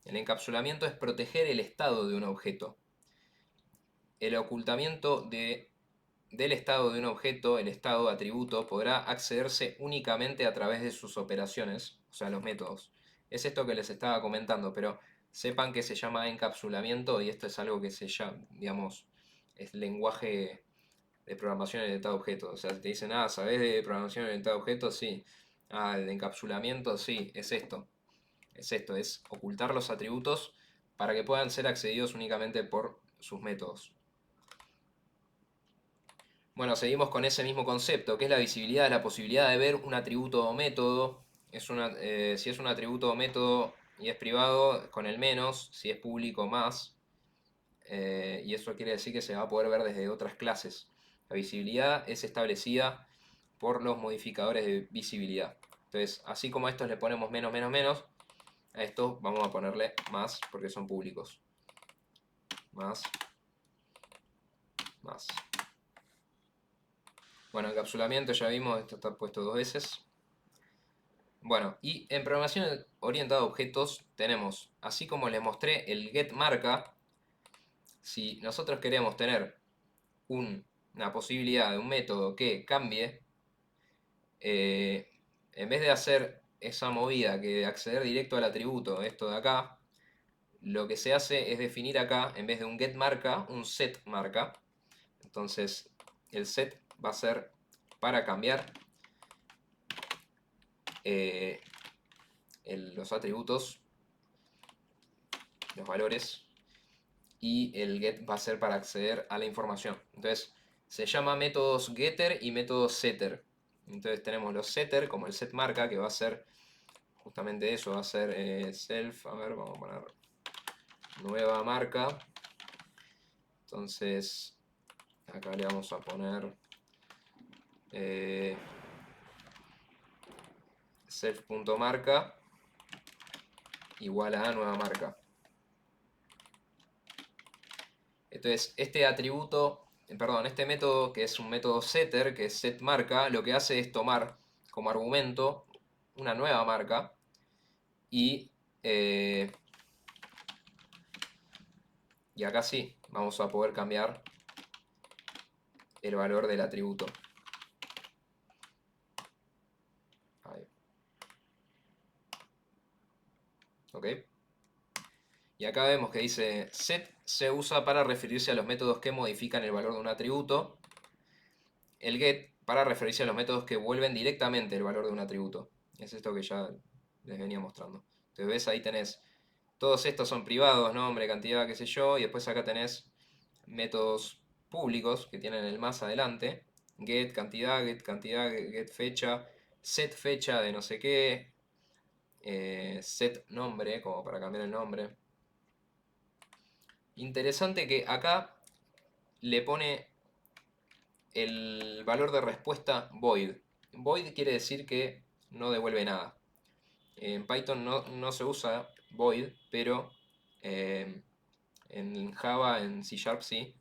Speaker 1: El encapsulamiento es proteger el estado de un objeto. El ocultamiento del estado de un objeto, el estado atributo, podrá accederse únicamente a través de sus operaciones, o sea, los métodos. Es esto que les estaba comentando, pero sepan que se llama encapsulamiento y esto es algo que se llama, digamos, es lenguaje de programación orientada a objetos. O sea, te dicen, ¿sabés de programación orientada a objetos? Sí. El de encapsulamiento, sí, es esto. Es esto, es ocultar los atributos para que puedan ser accedidos únicamente por sus métodos. Bueno, seguimos con ese mismo concepto, que es la visibilidad, la posibilidad de ver un atributo o método. Si es un atributo o método y es privado, con el menos, si es público, más. Y eso quiere decir que se va a poder ver desde otras clases. La visibilidad es establecida por los modificadores de visibilidad. Entonces, así como a estos le ponemos menos, menos, menos, a estos vamos a ponerle más porque son públicos. Más. Más. Bueno, encapsulamiento ya vimos, esto está puesto 2 veces. Bueno, y en programación orientada a objetos tenemos, así como les mostré el getMarca, si nosotros queremos tener una posibilidad de un método que cambie, en vez de hacer esa movida que de acceder directo al atributo, esto de acá, lo que se hace es definir acá, en vez de un getMarca, un setMarca. Entonces, el set va a ser para cambiar los atributos, los valores, y el get va a ser para acceder a la información. Entonces, se llama métodos getter y métodos setter. Entonces tenemos los setter, como el setMarca, que va a ser justamente eso, va a ser self, a ver, vamos a poner nueva marca. Entonces, acá le vamos a poner self.marca igual a nueva marca. Entonces, este atributo, perdón, este método que es un método setter, que es setMarca, lo que hace es tomar como argumento una nueva marca y acá sí, vamos a poder cambiar el valor del atributo. Ahí. ¿Ok? Y acá vemos que dice set se usa para referirse a los métodos que modifican el valor de un atributo. El get para referirse a los métodos que vuelven directamente el valor de un atributo. Es esto que ya les venía mostrando. Entonces ves, ahí tenés, todos estos son privados, nombre, cantidad, qué sé yo, y después acá tenés métodos públicos que tienen el más adelante. Get cantidad, get fecha, set fecha de no sé qué, set nombre, como para cambiar el nombre. Interesante que acá le pone el valor de respuesta void. Void quiere decir que no devuelve nada. En Python no se usa void, pero en Java, en C# sí.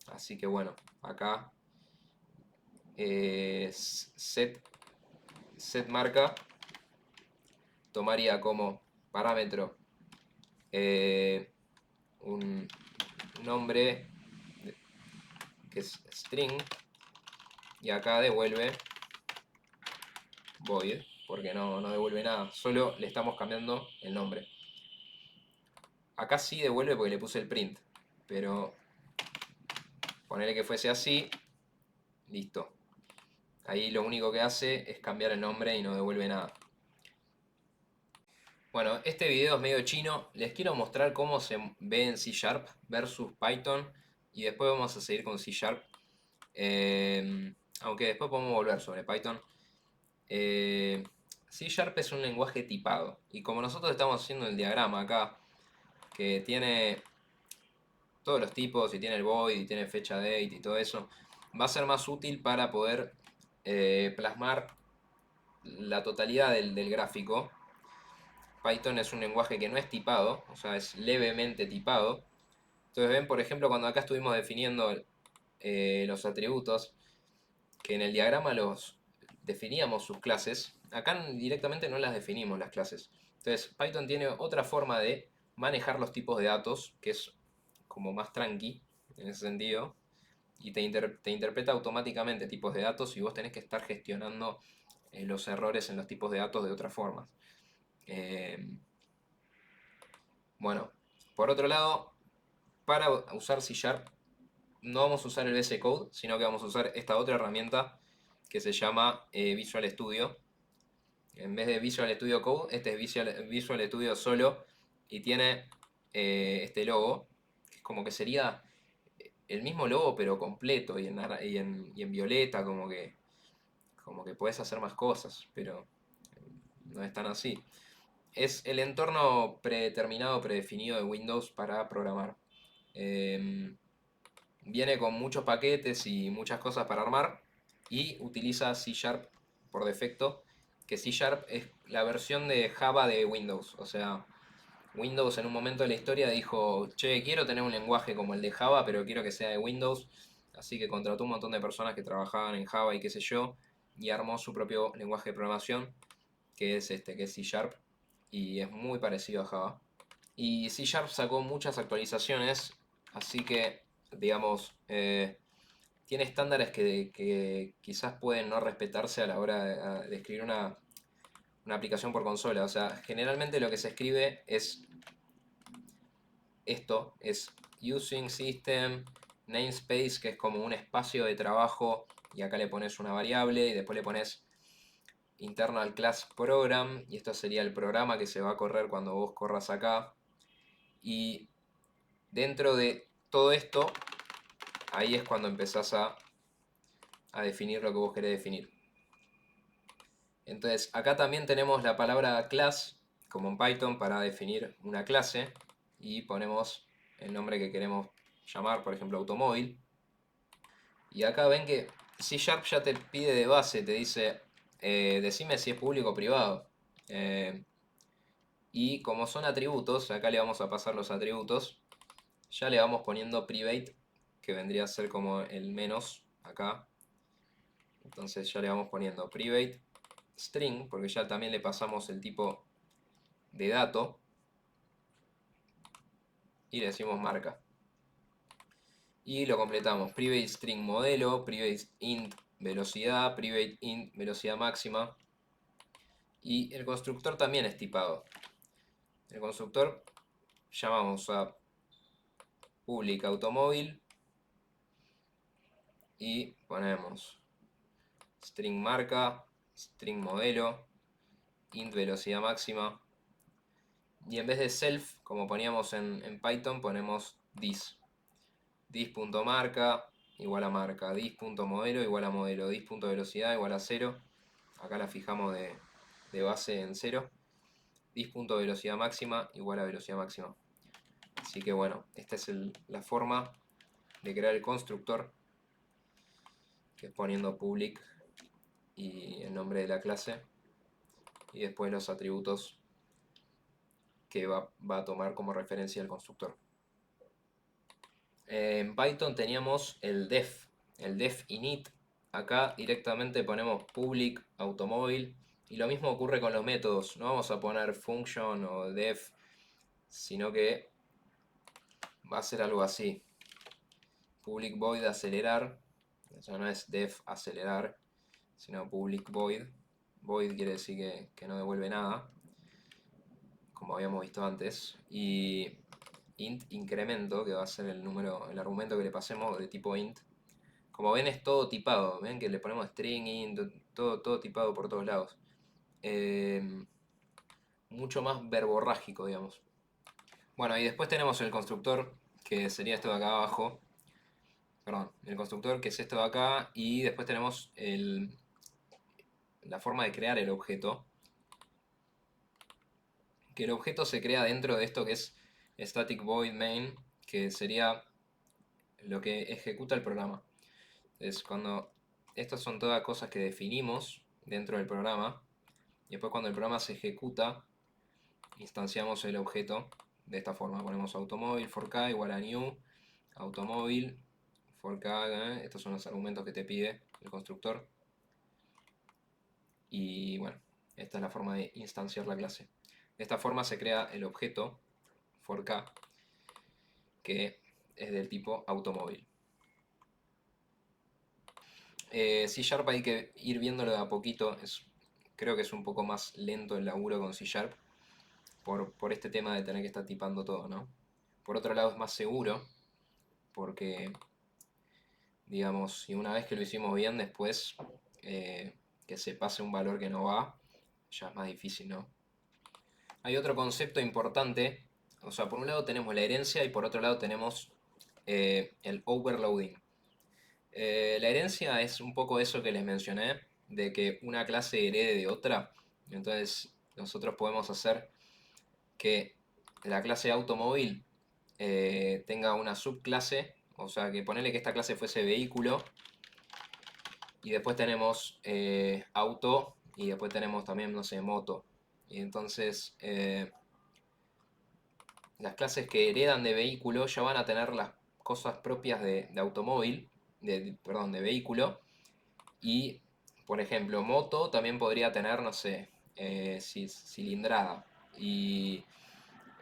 Speaker 1: Así que bueno, acá setMarca tomaría como parámetro un nombre que es string y acá devuelve void porque no devuelve nada, solo le estamos cambiando el nombre. Acá sí devuelve porque le puse el print, pero ponerle que fuese así, listo. Ahí lo único que hace es cambiar el nombre y no devuelve nada. Bueno, este video es medio chino. Les quiero mostrar cómo se ve en C# versus Python. Y después vamos a seguir con C#. Aunque después podemos volver sobre Python. C# es un lenguaje tipado. Y como nosotros estamos haciendo el diagrama acá, que tiene todos los tipos, y tiene el void, y tiene fecha date y todo eso, va a ser más útil para poder plasmar la totalidad del gráfico. Python es un lenguaje que no es tipado, o sea, es levemente tipado. Entonces ven, por ejemplo, cuando acá estuvimos definiendo los atributos, que en el diagrama los definíamos sus clases, acá directamente no las definimos las clases. Entonces Python tiene otra forma de manejar los tipos de datos, que es como más tranqui, en ese sentido, y te interpreta automáticamente tipos de datos y vos tenés que estar gestionando los errores en los tipos de datos de otra forma. Bueno, por otro lado, para usar C# no vamos a usar el VS Code, sino que vamos a usar esta otra herramienta que se llama Visual Studio. En vez de Visual Studio Code, este es Visual Studio solo y tiene este logo, que es como que sería el mismo logo pero completo y en violeta, como que puedes hacer más cosas, pero no es tan así. Es el entorno predeterminado, predefinido de Windows para programar. viene con muchos paquetes y muchas cosas para armar y utiliza C Sharp por defecto, que C Sharp es la versión de Java de Windows. O sea, Windows en un momento de la historia dijo, che, quiero tener un lenguaje como el de Java, pero quiero que sea de Windows. Así que contrató un montón de personas que trabajaban en Java y qué sé yo, y armó su propio lenguaje de programación, que es este, que es C Sharp, y es muy parecido a Java. Y C Sharp sacó muchas actualizaciones, así que, digamos, tiene estándares que quizás pueden no respetarse a la hora de escribir una aplicación por consola. O sea, generalmente lo que se escribe es esto, es using system, namespace, que es como un espacio de trabajo, y acá le pones una variable, y después le pones internal class program, y esto sería el programa que se va a correr cuando vos corras acá. Y dentro de todo esto, ahí es cuando empezás a definir lo que vos querés definir. Entonces, acá también tenemos la palabra class, como en Python, para definir una clase, y ponemos el nombre que queremos llamar, por ejemplo, automóvil. Y acá ven que C Sharp ya te pide de base, te dice, decime si es público o privado. Eh, y como son atributos, acá le vamos a pasar los atributos, ya le vamos poniendo private, que vendría a ser como el menos acá. Entonces ya le vamos poniendo private string, porque ya también le pasamos el tipo de dato, y le decimos marca. Y lo completamos, private string modelo, private int velocidad, private int velocidad máxima. Y el constructor también es tipado. El constructor llamamos a public automóvil y ponemos string marca, string modelo, int velocidad máxima. Y en vez de self, como poníamos en Python, ponemos this. Dis.marca igual a marca, dis.modelo igual a modelo, dis.velocidad igual a 0. Acá la fijamos de base en 0. Dis.velocidad máxima igual a velocidad máxima. Así que bueno, esta es la forma de crear el constructor, que es poniendo public y el nombre de la clase, y después los atributos que va a tomar como referencia el constructor. En Python teníamos el def init. Acá directamente ponemos public automóvil, y lo mismo ocurre con los métodos. No vamos a poner function o def, sino que va a ser algo así. Public void acelerar, ya no es def acelerar, sino public void. Void quiere decir que no devuelve nada, como habíamos visto antes. Y int incremento, que va a ser el número, el argumento que le pasemos de tipo int. Como ven, es todo tipado. Ven que le ponemos string, int, todo tipado por todos lados. Mucho más verborrágico, digamos. Bueno, y después tenemos el constructor, que sería esto de acá abajo. Perdón, el constructor, que es esto de acá. Y después tenemos la forma de crear el objeto. Que el objeto se crea dentro de esto que es static void main, que sería lo que ejecuta el programa. Entonces, estas son todas cosas que definimos dentro del programa, y después cuando el programa se ejecuta, instanciamos el objeto de esta forma. Ponemos automóvil for k igual a new automóvil for k, estos son los argumentos que te pide el constructor. Y bueno, esta es la forma de instanciar la clase. De esta forma se crea el objeto for k, que es del tipo automóvil. C Sharp hay que ir viéndolo de a poquito. Creo que es un poco más lento el laburo con C Sharp por este tema de tener que estar tipando todo, ¿no? Por otro lado es más seguro, porque, digamos, si una vez que lo hicimos bien, después que se pase un valor que no va, ya es más difícil, ¿no? Hay otro concepto importante. O sea, por un lado tenemos la herencia y por otro lado tenemos el overloading. La herencia es un poco eso que les mencioné, de que una clase herede de otra. Entonces nosotros podemos hacer que la clase automóvil tenga una subclase, O sea, que ponerle que esta clase fuese vehículo. Y después tenemos auto. Y después tenemos también, no sé, moto. Y entonces las clases que heredan de vehículo ya van a tener las cosas propias de automóvil. Perdón, de vehículo. Y, por ejemplo, moto también podría tener, no sé, cilindrada. Y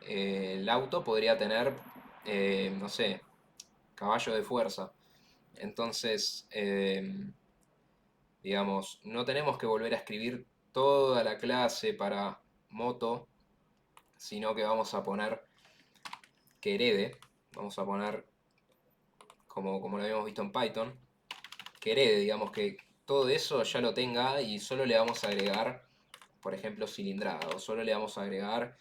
Speaker 1: el auto podría tener, no sé, caballo de fuerza. Entonces, digamos, no tenemos que volver a escribir toda la clase para moto, sino que vamos a poner que herede. Vamos a poner, como lo habíamos visto en Python, que herede, digamos, que todo eso ya lo tenga y solo le vamos a agregar, por ejemplo, cilindrada, o solo le vamos a agregar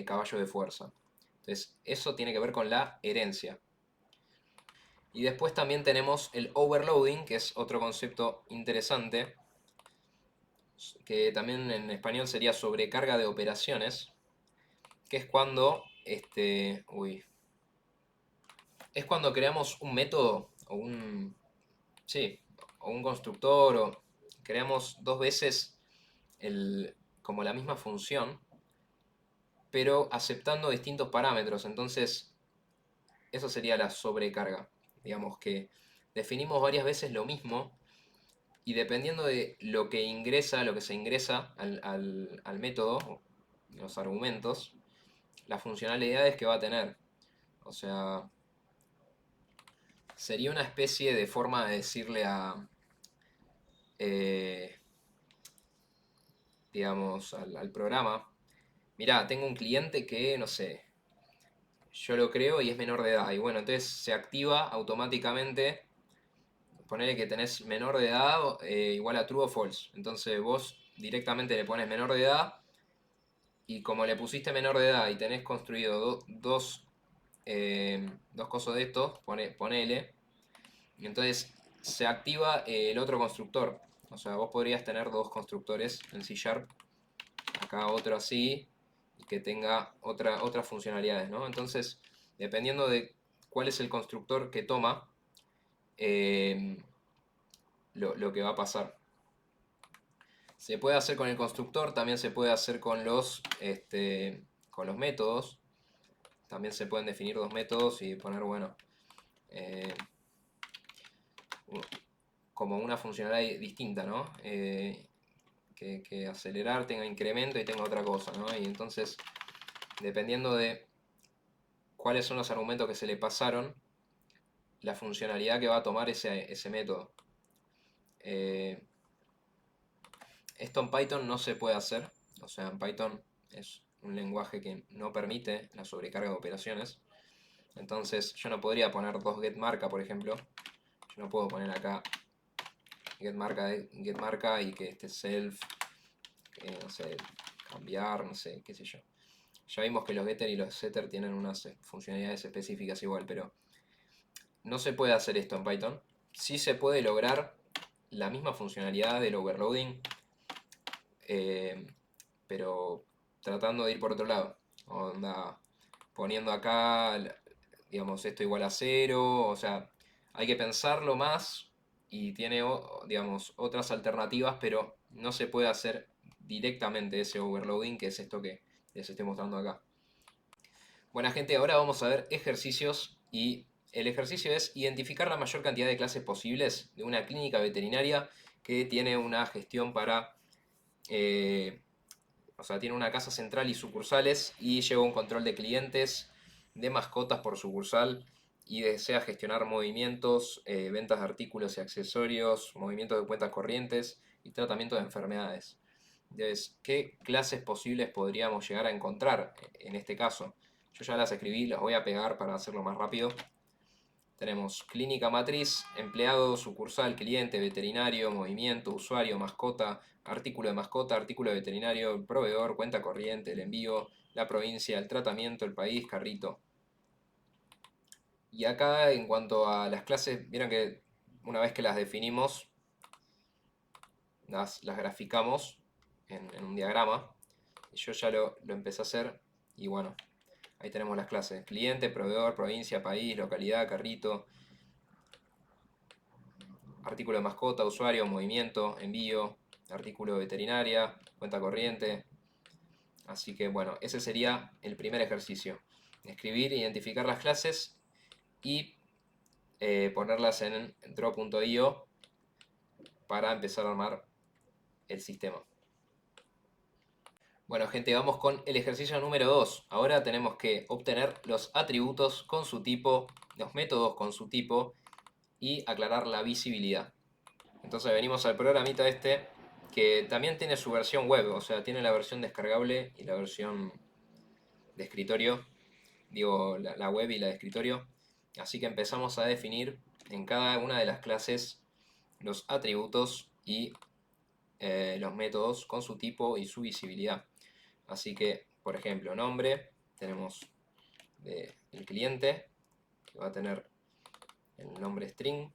Speaker 1: caballo de fuerza. Entonces, eso tiene que ver con la herencia. Y después también tenemos el overloading, que es otro concepto interesante, que también en español sería sobrecarga de operaciones, que es cuando, es cuando creamos un método o sí, o un constructor o creamos dos veces como la misma función, pero aceptando distintos parámetros. Entonces, eso sería la sobrecarga. Digamos que definimos varias veces lo mismo y dependiendo de lo que ingresa, lo que se ingresa al método, los argumentos, las funcionalidades que va a tener. O sea, sería una especie de forma de decirle eh, digamos, al programa, mirá, tengo un cliente que, no sé, yo lo creo y es menor de edad. Y bueno, entonces se activa automáticamente. Ponele que tenés menor de edad igual a true o false. Entonces vos directamente le pones menor de edad y como le pusiste menor de edad y tenés construido dos cosas de estos, ponele, y entonces se activa el otro constructor. O sea, vos podrías tener dos constructores en C Sharp, acá otro así, y que tenga otras funcionalidades, ¿no? Entonces, dependiendo de cuál es el constructor que toma, eh, lo que va a pasar. Se puede hacer con el constructor, también se puede hacer con los métodos. También se pueden definir dos métodos y poner, bueno, eh, como una funcionalidad distinta, ¿no? Que acelerar tenga incremento y tenga otra cosa, ¿no? Y entonces, dependiendo de cuáles son los argumentos que se le pasaron, la funcionalidad que va a tomar ese método. Esto en Python no se puede hacer, o sea, en Python es un lenguaje que no permite la sobrecarga de operaciones. Entonces yo no podría poner dos getMarca, por ejemplo. Yo no puedo poner acá getMarca y que este self, no sé, cambiar, no sé, qué sé yo. Ya vimos que los getter y los setter tienen unas funcionalidades específicas igual, pero no se puede hacer esto en Python. Sí se puede lograr la misma funcionalidad del overloading, eh, pero tratando de ir por otro lado. Onda, poniendo acá, digamos, esto igual a cero, o sea, hay que pensarlo más y tiene, digamos, otras alternativas, pero no se puede hacer directamente ese overloading, que es esto que les estoy mostrando acá. Buena gente, ahora vamos a ver ejercicios y el ejercicio es identificar la mayor cantidad de clases posibles de una clínica veterinaria que tiene una gestión para o sea, tiene una casa central y sucursales y lleva un control de clientes, de mascotas por sucursal y desea gestionar movimientos, ventas de artículos y accesorios, movimientos de cuentas corrientes y tratamiento de enfermedades. Entonces, ¿qué clases posibles podríamos llegar a encontrar en este caso? Yo ya las escribí, las voy a pegar para hacerlo más rápido. Tenemos clínica matriz, empleado, sucursal, cliente, veterinario, movimiento, usuario, mascota, artículo de veterinario, proveedor, cuenta corriente, el envío, la provincia, el tratamiento, el país, carrito. Y acá en cuanto a las clases, vieron que una vez que las definimos, las graficamos en un diagrama. Y yo ya lo empecé a hacer y bueno, ahí tenemos las clases. Cliente, proveedor, provincia, país, localidad, carrito. artículo de mascota, usuario, movimiento, envío, artículo veterinaria, cuenta corriente. Así que bueno, ese sería el primer ejercicio. Escribir, identificar las clases y ponerlas en draw.io para empezar a armar el sistema. Bueno, gente, vamos con el ejercicio número 2. Ahora tenemos que obtener los atributos con su tipo, los métodos con su tipo y aclarar la visibilidad. Entonces venimos al programita este que también tiene su versión web, o sea, tiene la versión descargable y la versión de escritorio, digo, la web y la de escritorio. Así que empezamos a definir en cada una de las clases los atributos y los métodos con su tipo y su visibilidad. Así que, por ejemplo, nombre, tenemos el cliente, que va a tener el nombre string,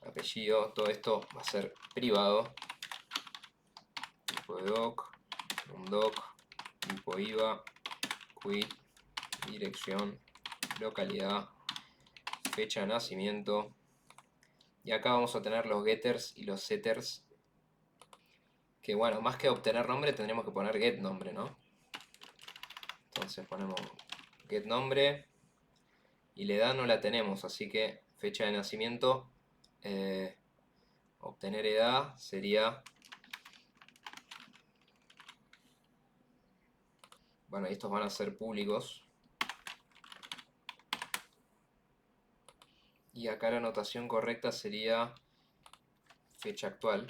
Speaker 1: apellido, todo esto va a ser privado, tipo de doc, un doc, tipo IVA, quit, dirección, localidad, fecha de nacimiento. Y acá vamos a tener los getters y los setters. Que bueno, más que obtener nombre tendremos que poner get nombre, ¿no? Entonces ponemos get nombre y la edad no la tenemos, así que fecha de nacimiento, obtener edad sería, bueno, estos van a ser públicos. Y acá la anotación correcta sería fecha actual.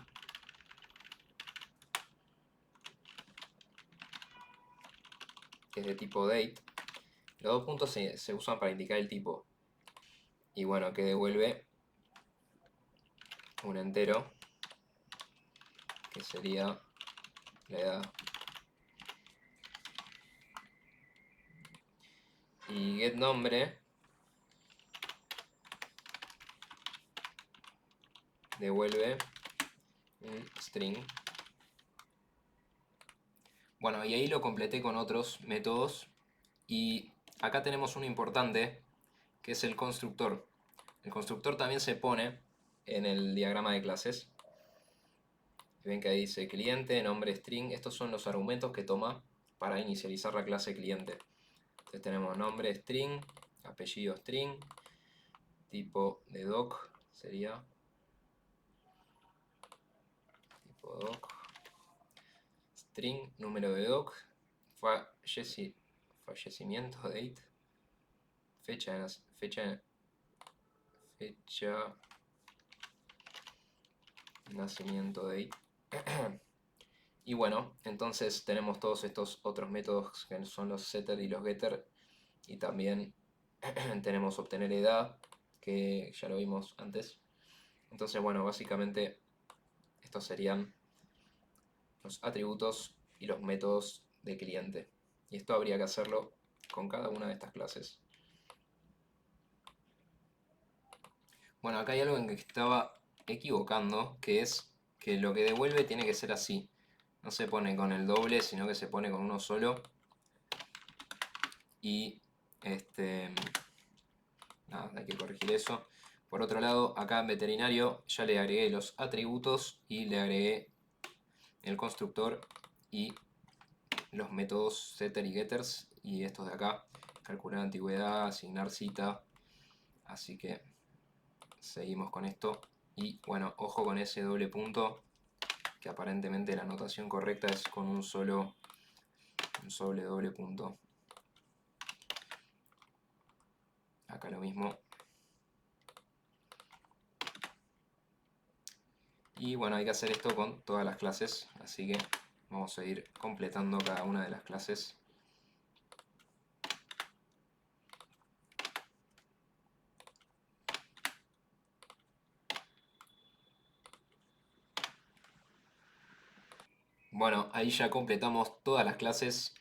Speaker 1: Que es de tipo date. Los dos puntos se usan para indicar el tipo. Y bueno, que devuelve un entero, que sería la edad. Y get nombre devuelve un string. Bueno, y ahí lo completé con otros métodos. Y acá tenemos uno importante, que es el constructor. El constructor también se pone en el diagrama de clases. Ven que ahí dice cliente, nombre, string. Estos son los argumentos que toma para inicializar la clase cliente. Entonces tenemos nombre, string, apellido, string, tipo de doc sería tipo doc, string, número de doc, fallecimiento, date, fecha nacimiento, date. Y bueno, entonces tenemos todos estos otros métodos que son los setter y los getter. Y también tenemos obtener edad, que ya lo vimos antes. Entonces, bueno, básicamente estos serían los atributos y los métodos de cliente. Y esto habría que hacerlo con cada una de estas clases. Bueno, acá hay algo en que estaba equivocando, que es que lo que devuelve tiene que ser así. No se pone con el doble, sino que se pone con uno solo. Y nada, hay que corregir eso. Por otro lado, acá en veterinario ya le agregué los atributos y le agregué el constructor y los métodos setter y getters. Y estos de acá, calcular antigüedad, asignar cita. Así que seguimos con esto. Y bueno, ojo con ese doble punto, que aparentemente la anotación correcta es con un solo doble punto. Acá lo mismo. Y bueno, hay que hacer esto con todas las clases, así que vamos a ir completando cada una de las clases. Bueno, ahí ya completamos todas las clases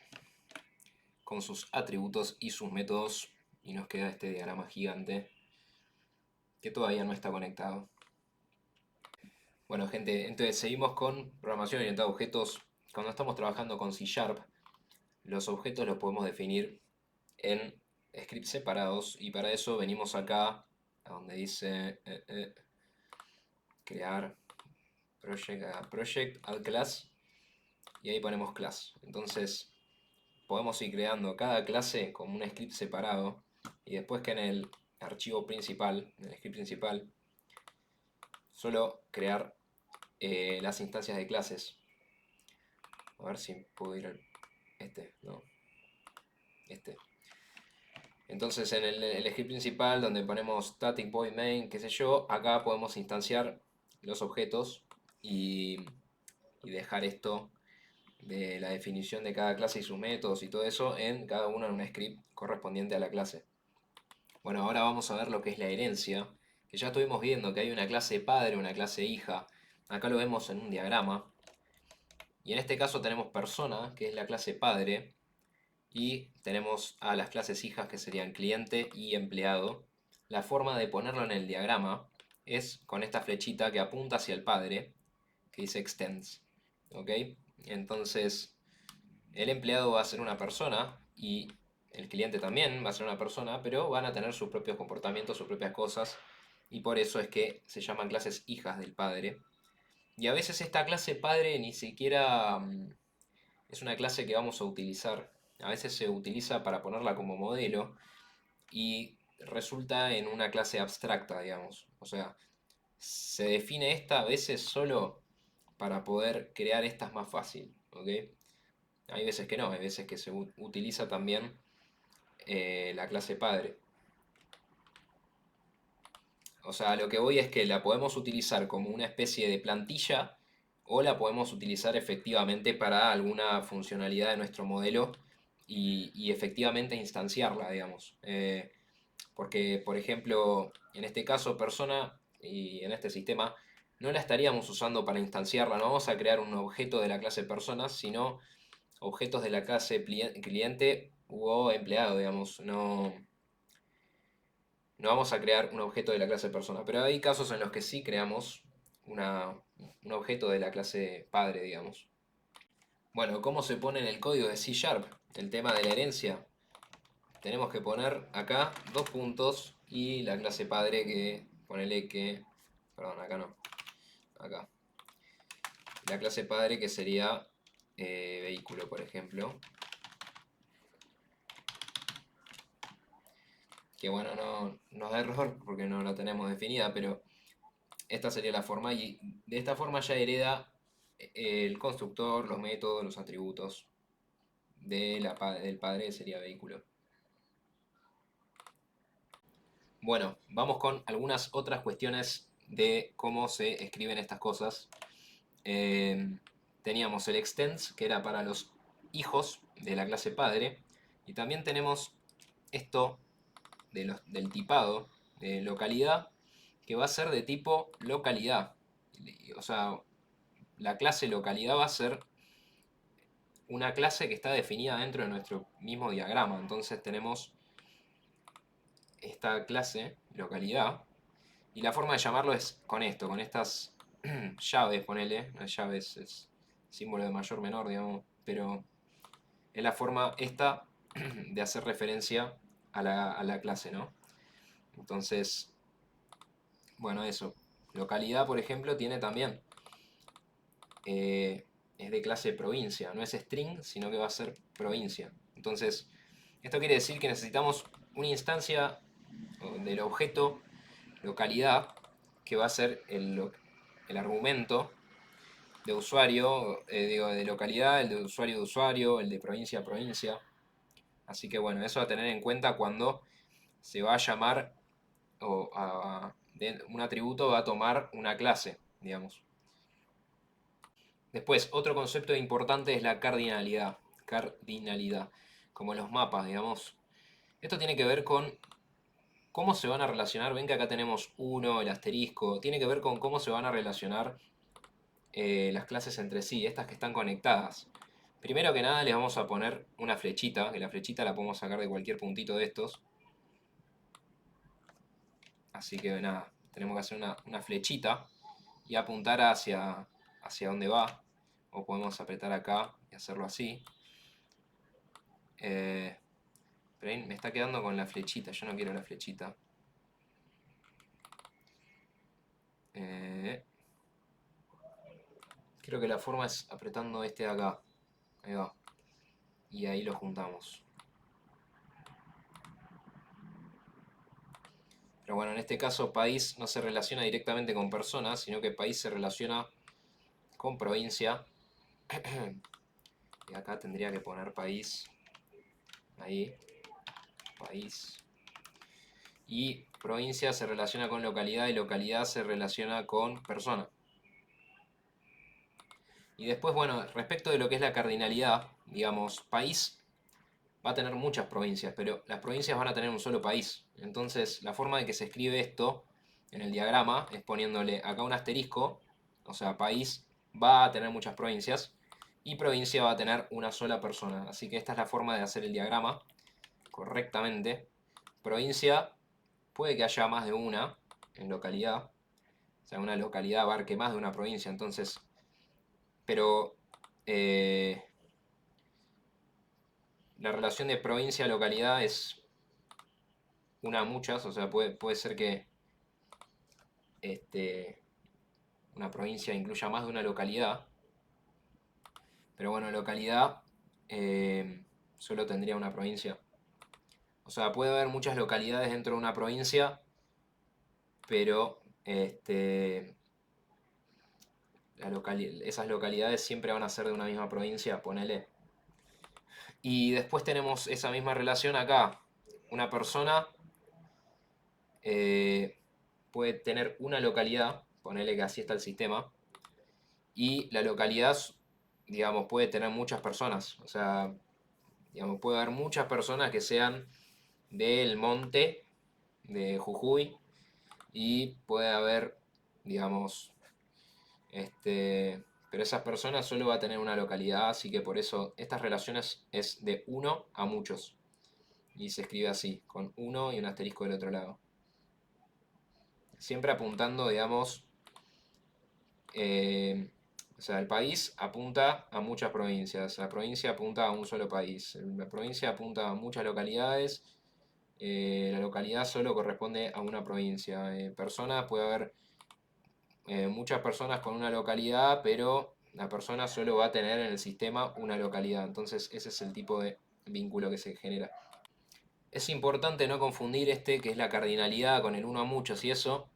Speaker 1: con sus atributos y sus métodos y nos queda este diagrama gigante que todavía no está conectado. Bueno, gente, entonces seguimos con programación orientada a objetos. Cuando estamos trabajando con C#, los objetos los podemos definir en scripts separados y para eso venimos acá a donde dice crear project, add class, y ahí ponemos class. Entonces podemos ir creando cada clase como un script separado, y después que en el archivo principal, en el script principal, solo crear las instancias de clases. A ver si puedo ir al no, este. Entonces en el script principal, donde ponemos static void main, qué sé yo, acá podemos instanciar los objetos y, y dejar esto de la definición de cada clase y sus métodos y todo eso en cada uno en un script correspondiente a la clase. Bueno, ahora vamos a ver lo que es la herencia, que ya estuvimos viendo que hay una clase padre, una clase hija. Acá lo vemos en un diagrama. Y en este caso tenemos persona, que es la clase padre, y tenemos a las clases hijas que serían cliente y empleado. La forma de ponerlo en el diagrama es con esta flechita que apunta hacia el padre, que dice extends. ¿Ok? Entonces, el empleado va a ser una persona y el cliente también va a ser una persona, pero van a tener sus propios comportamientos, sus propias cosas, y por eso es que se llaman clases hijas del padre. Y a veces esta clase padre ni siquiera es una clase que vamos a utilizar. A veces se utiliza para ponerla como modelo y resulta en una clase abstracta, digamos. O sea, se define esta a veces solo para poder crear estas más fácil, ¿ok? Hay veces que no, hay veces que se utiliza también la clase padre. O sea, lo que voy es que la podemos utilizar como una especie de plantilla o la podemos utilizar efectivamente para alguna funcionalidad de nuestro modelo y efectivamente instanciarla, digamos. Porque, por ejemplo, en este caso persona y en este sistema no la estaríamos usando para instanciarla, no vamos a crear un objeto de la clase persona, sino objetos de la clase cliente o empleado, digamos. No, no vamos a crear un objeto de la clase persona, pero hay casos en los que sí creamos un objeto de la clase padre, digamos. Bueno, ¿cómo se pone en el código de C Sharp? El tema de la herencia. Tenemos que poner acá dos puntos y la clase padre que, ponele que, perdón, acá no, acá. La clase padre que sería vehículo, por ejemplo. Que bueno, no nos da error porque no la tenemos definida, pero esta sería la forma y de esta forma ya hereda el constructor, los métodos, los atributos del padre, sería vehículo. Bueno, vamos con algunas otras cuestiones de cómo se escriben estas cosas. Teníamos el extends, que era para los hijos de la clase padre, y también tenemos esto del tipado de localidad, que va a ser de tipo localidad. O sea, la clase localidad va a ser una clase que está definida dentro de nuestro mismo diagrama. Entonces tenemos esta clase, localidad, y la forma de llamarlo es con esto, con estas llaves, ponele, no es llaves, es símbolo de mayor menor, digamos, pero es la forma esta de hacer referencia a la clase, ¿no? Entonces, bueno, eso. Localidad, por ejemplo, tiene también, es de clase provincia, no es string, sino que va a ser provincia. Entonces, esto quiere decir que necesitamos una instancia del objeto localidad, que va a ser el argumento de usuario, digo, de localidad, el de usuario, el de provincia a provincia. Así que bueno, eso a tener en cuenta cuando se va a llamar un atributo va a tomar una clase, digamos. Después, otro concepto importante es la cardinalidad. Cardinalidad, como los mapas, digamos. Esto tiene que ver con cómo se van a relacionar. Ven que acá tenemos uno, el asterisco. Tiene que ver con cómo se van a relacionar las clases entre sí, estas que están conectadas. Primero que nada les vamos a poner una flechita, que la flechita la podemos sacar de cualquier puntito de estos. Así que nada, tenemos que hacer una flechita y apuntar hacia dónde va. O podemos apretar acá y hacerlo así. Pero ahí me está quedando con la flechita, yo no quiero la flechita. Creo que la forma es apretando este de acá. Ahí va. Y ahí lo juntamos. Pero bueno, en este caso país no se relaciona directamente con personas, sino que país se relaciona con provincia. Y acá tendría que poner país. Ahí. País. Y provincia se relaciona con localidad y localidad se relaciona con persona. Y después, bueno, respecto de lo que es la cardinalidad, digamos, país va a tener muchas provincias, pero las provincias van a tener un solo país. Entonces, la forma de que se escribe esto en el diagrama es poniéndole acá un asterisco, o sea, país va a tener muchas provincias y provincia va a tener una sola persona. Así que esta es la forma de hacer el diagrama correctamente. Provincia puede que haya más de una en localidad, o sea, una localidad abarque más de una provincia, entonces, pero la relación de provincia a localidad es una a muchas, o sea, puede ser que este, una provincia incluya más de una localidad, pero bueno, localidad solo tendría una provincia. O sea, puede haber muchas localidades dentro de una provincia, pero esas localidades siempre van a ser de una misma provincia, ponele. Y después tenemos esa misma relación acá. Una persona puede tener una localidad, ponele que así está el sistema, y la localidad, digamos, puede tener muchas personas. O sea, digamos, puede haber muchas personas que sean del monte de Jujuy y puede haber, digamos, pero esas personas solo va a tener una localidad, así que por eso estas relaciones es de uno a muchos. Y se escribe así, con uno y un asterisco del otro lado. Siempre apuntando, digamos, eh, o sea, el país apunta a muchas provincias, la provincia apunta a un solo país, la provincia apunta a muchas localidades, la localidad solo corresponde a una provincia. Personas, puede haber muchas personas con una localidad, pero la persona solo va a tener en el sistema una localidad. Entonces ese es el tipo de vínculo que se genera. Es importante no confundir este, que es la cardinalidad con el uno a muchos y eso,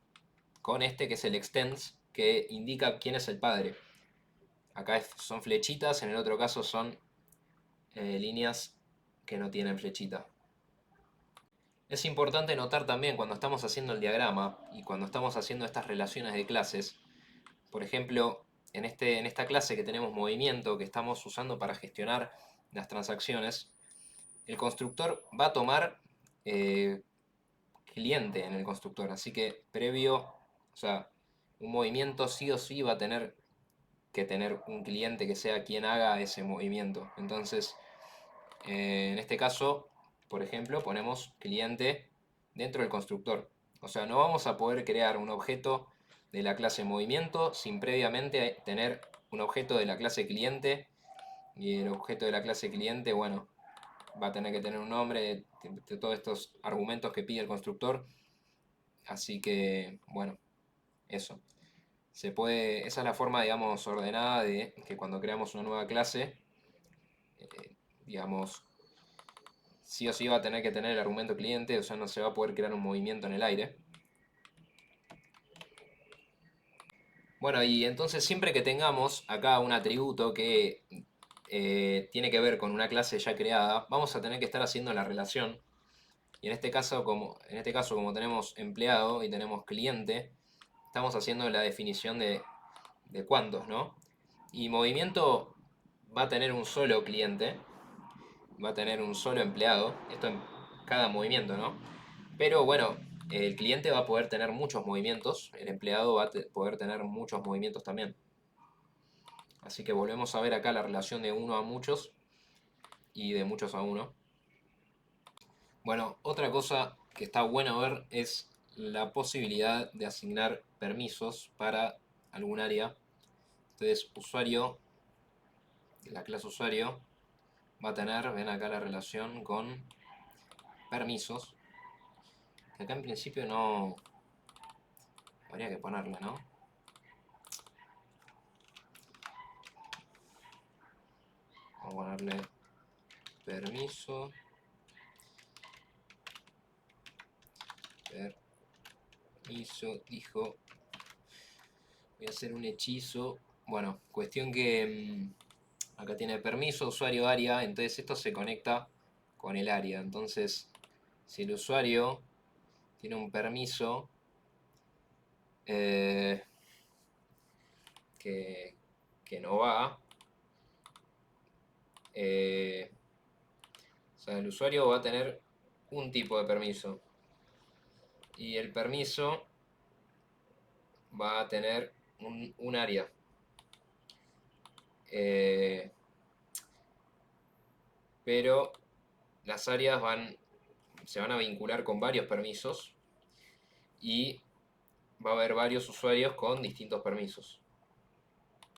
Speaker 1: con este que es el extens, que indica quién es el padre. Acá son flechitas, en el otro caso son líneas que no tienen flechita. Es importante notar también cuando estamos haciendo el diagrama y cuando estamos haciendo estas relaciones de clases, por ejemplo, en esta clase que tenemos movimiento, que estamos usando para gestionar las transacciones, el constructor va a tomar eh, cliente en el constructor, así que previo, o sea, un movimiento sí o sí va a tener que tener un cliente que sea quien haga ese movimiento. Entonces, en este caso, por ejemplo, ponemos cliente dentro del constructor. O sea, no vamos a poder crear un objeto de la clase movimiento sin previamente tener un objeto de la clase cliente. Y el objeto de la clase cliente, bueno, va a tener que tener un nombre de todos estos argumentos que pide el constructor. Así que, bueno, eso. Esa es la forma, digamos, ordenada de que cuando creamos una nueva clase, digamos, sí o sí va a tener que tener el argumento cliente, o sea, no se va a poder crear un movimiento en el aire. Bueno, y entonces siempre que tengamos acá un atributo que tiene que ver con una clase ya creada, vamos a tener que estar haciendo la relación. Y en este caso, como tenemos empleado y tenemos cliente, estamos haciendo la definición de cuántos, ¿no? Y movimiento va a tener un solo cliente, va a tener un solo empleado, esto en cada movimiento, ¿no? Pero bueno, el cliente va a poder tener muchos movimientos, el empleado va a poder tener muchos movimientos también. Así que volvemos a ver acá la relación de uno a muchos y de muchos a uno. Bueno, otra cosa que está bueno ver es la posibilidad de asignar permisos para algún área. Entonces, usuario, la clase usuario, va a tener, ven acá la relación con permisos. Que acá en principio Habría que ponerle, ¿no? Vamos a ponerle permiso. Permiso, dijo. Voy a hacer un hechizo. Bueno, cuestión que acá tiene permiso, usuario, área. Entonces esto se conecta con el área. Entonces, si el usuario tiene un permiso eh, que no va, o sea, el usuario va a tener un tipo de permiso. Y el permiso va a tener un área. Pero las áreas se van a vincular con varios permisos y va a haber varios usuarios con distintos permisos.